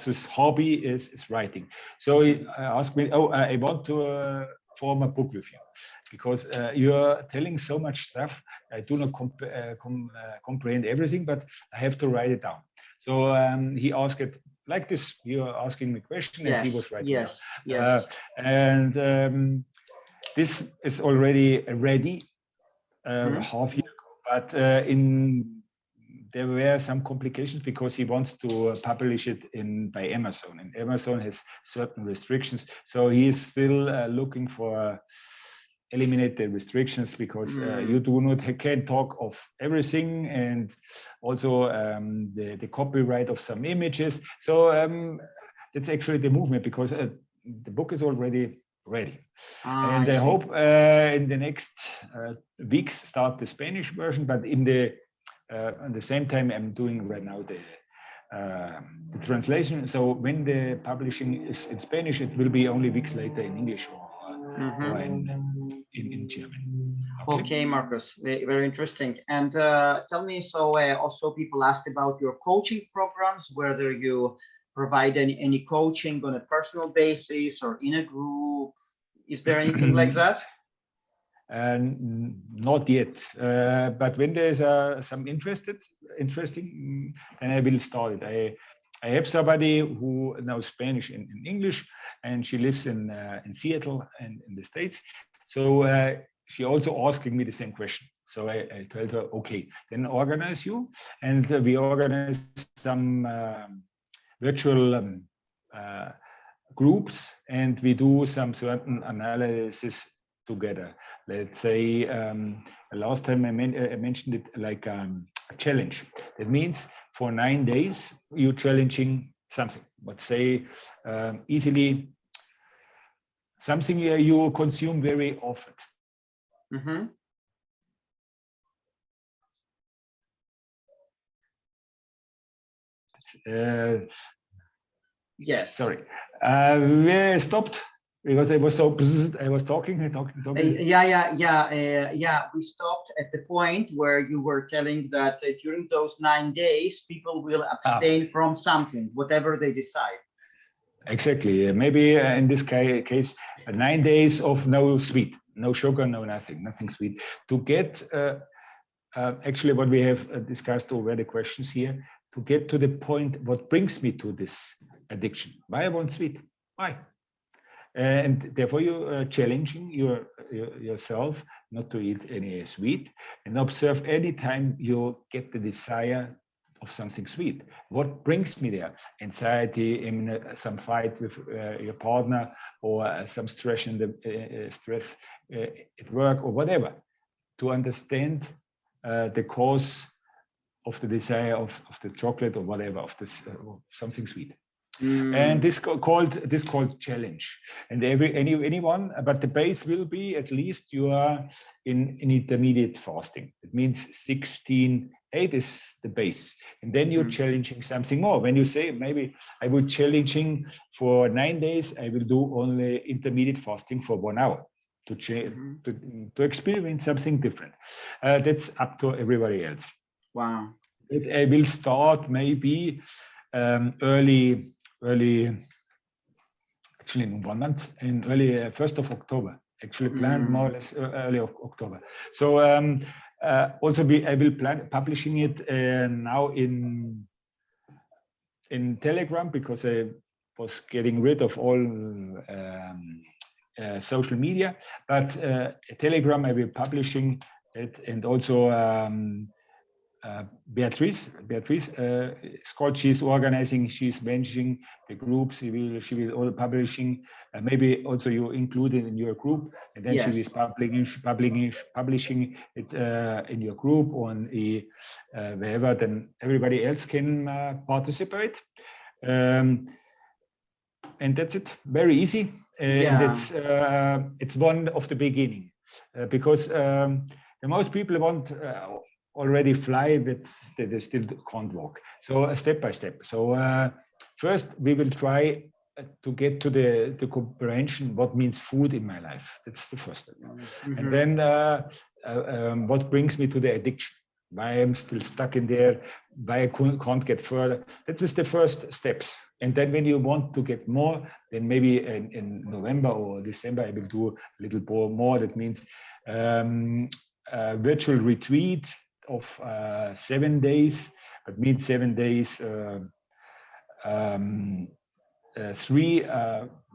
his hobby is writing. So he asked me, oh, I want to form a book with you because you're telling so much stuff. I do not comprehend everything, but I have to write it down. So he asked it like this. You're asking me a question, and he was writing down. This is already ready half year ago, but there were some complications because he wants to publish it by Amazon, and Amazon has certain restrictions. So he is still looking for eliminate the restrictions because you can't talk of everything, and also the copyright of some images. So that's actually the movement because the book is already ready. And I hope in the next weeks start the Spanish version, but at the same time I'm doing right now the translation. So when the publishing is in Spanish, it will be only weeks later in English or in German. Okay, Markus, very interesting. And tell me, so also people ask about your coaching programs, whether you provide any coaching on a personal basis or in a group. Is there anything like that? Not yet, but when there's some interesting, then I will start it. I have somebody who knows Spanish and English, and she lives in Seattle and in the States. So she also asking me the same question. So I told her, okay, then organize you, and we organize some virtual groups, and we do some certain analysis together. Let's say last time I mentioned it like a challenge. That means for 9 days you're challenging something. But say easily something you consume very often. Yes. Sorry. We stopped. Because I was so I was talking. Yeah. We stopped at the point where you were telling that during those 9 days, people will abstain from something, whatever they decide. Exactly. Maybe in this case, 9 days of no sweet, no sugar, no nothing sweet. To get actually what we have discussed already, questions here, to get to the point, what brings me to this addiction? Why I want sweet? Why? And therefore you're challenging yourself not to eat any sweet, and observe any time you get the desire of something sweet. What brings me there? Anxiety, in some fight with your partner, or some stress in the stress at work, or whatever. To understand the cause of the desire of the chocolate or whatever, of this something sweet. And this called challenge. And anyone, but the base will be at least you are in intermediate fasting. It means 16:8 is the base, and then you're challenging something more. When you say maybe I would challenging for 9 days, I will do only intermediate fasting for 1 hour to experience something different. That's up to everybody else. Wow. I will start maybe early, actually in 1 month, in early 1st of October, actually planned more or less early of October. So also I will plan publishing it now in Telegram, because I was getting rid of all social media, but Telegram I will publishing it, and also Beatrice, Scott, she's organizing, she's managing the groups. She will all publishing. Maybe also you include it in your group, and then she is publishing it in your group on wherever. Then everybody else can participate, and that's it. Very easy, and it's one of the beginning, because the most people want. Already fly, but they still can't walk. So step by step. So first we will try to get to the comprehension what means food in my life. That's the first step. And then what brings me to the addiction, why I'm still stuck in there, why I can't get further. That is the first steps. And then when you want to get more, then maybe in November or December, I will do a little more. That means a virtual retreat of 7 days. That means 7 days, 3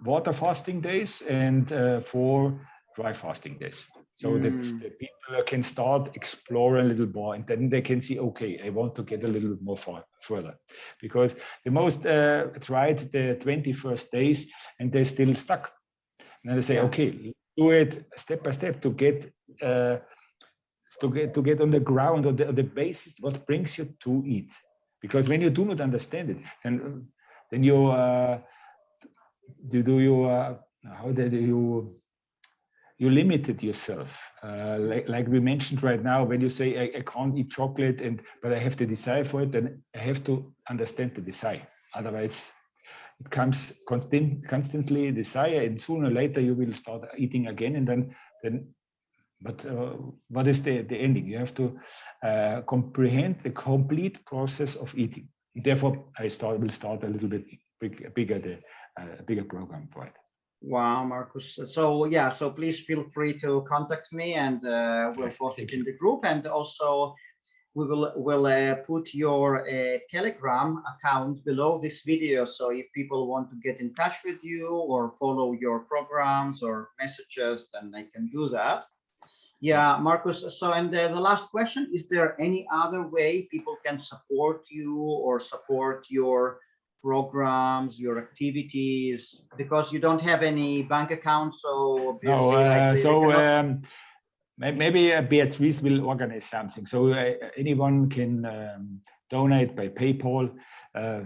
water fasting days and 4 dry fasting days. So that the people can start exploring a little more, and then they can see, okay, I want to get a little more further. Because the most tried the 21st days and they're still stuck. And then they say, okay, do it step by step to get on the ground, on the basis, what brings you to eat. Because when you do not understand it, and then you you limited yourself. Like we mentioned right now, when you say I can't eat chocolate, but I have the desire for it, then I have to understand the desire. Otherwise, it comes constantly desire, and sooner or later you will start eating again, and then. But what is the ending? You have to comprehend the complete process of eating. Therefore, will start a little bit bigger program for it. Wow, Markus. So yeah, so please feel free to contact me, and we'll post it in the group, and also we'll put your Telegram account below this video. So if people want to get in touch with you or follow your programs or messages, then they can do that. Yeah, Markus. So, and the last question, is there any other way people can support you or support your programs, your activities? Because you don't have any bank account, so obviously, maybe Beatrice will organize something. So anyone can donate by PayPal,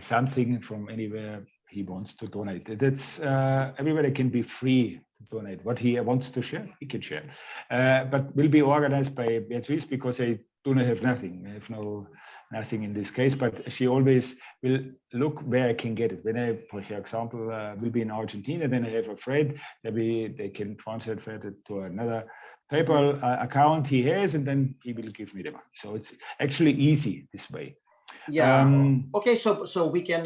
something from anywhere he wants to donate. That's everybody can be free to donate. What he wants to share, he can share. But will be organized by Beatrice, because I do not have nothing. I have nothing in this case, but she always will look where I can get it. When I, for example, will be in Argentina, then I have a friend, they can transfer it to another PayPal account he has, and then he will give me the money. So it's actually easy this way. Yeah. Okay. So we can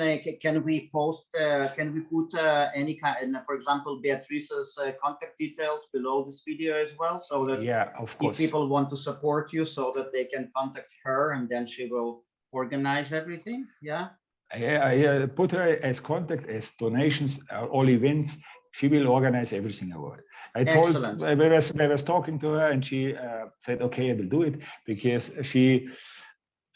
we post? Can we put any kind? For example, Beatrice's contact details below this video as well, so that of course, if people want to support you, so that they can contact her, and then she will organize everything. Yeah. I put her as contact, as donations, all events. She will organize everything about it. I was talking to her, and she said, okay, I will do it, because she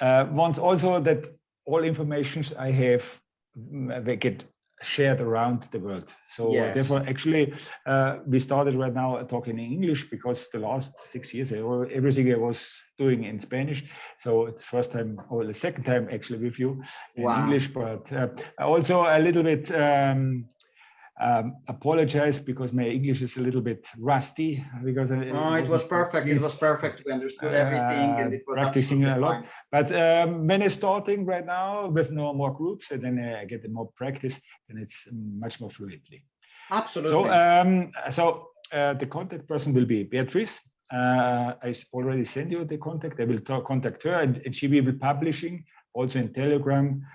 wants also that all information I have they get shared around the world. So therefore, actually, we started right now talking in English, because the last 6 years, everything I was doing in Spanish. So it's first time or the second time actually with you in English, but also a little bit apologize because my English is a little bit rusty, because it was perfect. It was perfect. We understood everything, and it was practicing a lot. Fine. But when I'm starting right now with no more groups, and then I get more practice, and it's much more fluently. Absolutely. So the contact person will be Beatrice. I already sent you the contact. I will contact her, and she will be publishing also in Telegram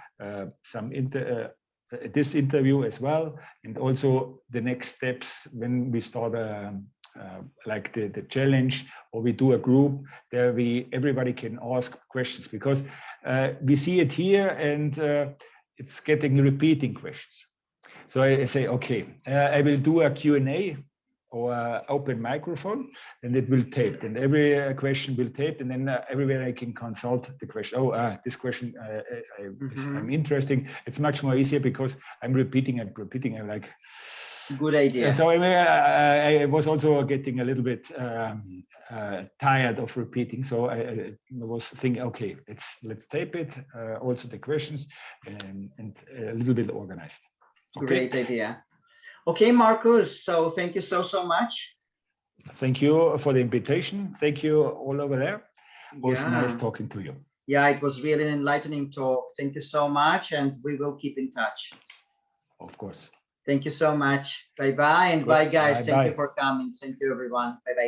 this interview as well, and also the next steps when we start like the challenge, or we do a group there, everybody can ask questions, because we see it here, and it's getting repeating questions. So I say, okay, I will do a Q&A or open microphone, and it will tape, and every question will tape, and then everywhere I can consult the question. This question I'm interested. It's much more easier, because I'm repeating. I'm like, good idea. So I was also getting a little bit tired of repeating. So I was thinking, okay, let's tape it. Also the questions, and a little bit organized. Okay. Great idea. Okay, Markus, so thank you so much. Thank you for the invitation. Thank you all over there. It was nice talking to you. Yeah, it was really an enlightening talk. Thank you so much, and we will keep in touch. Of course. Thank you so much. Bye-bye. And Good. bye, guys. Thank you Bye-bye. for coming. Thank you, everyone. Bye-bye.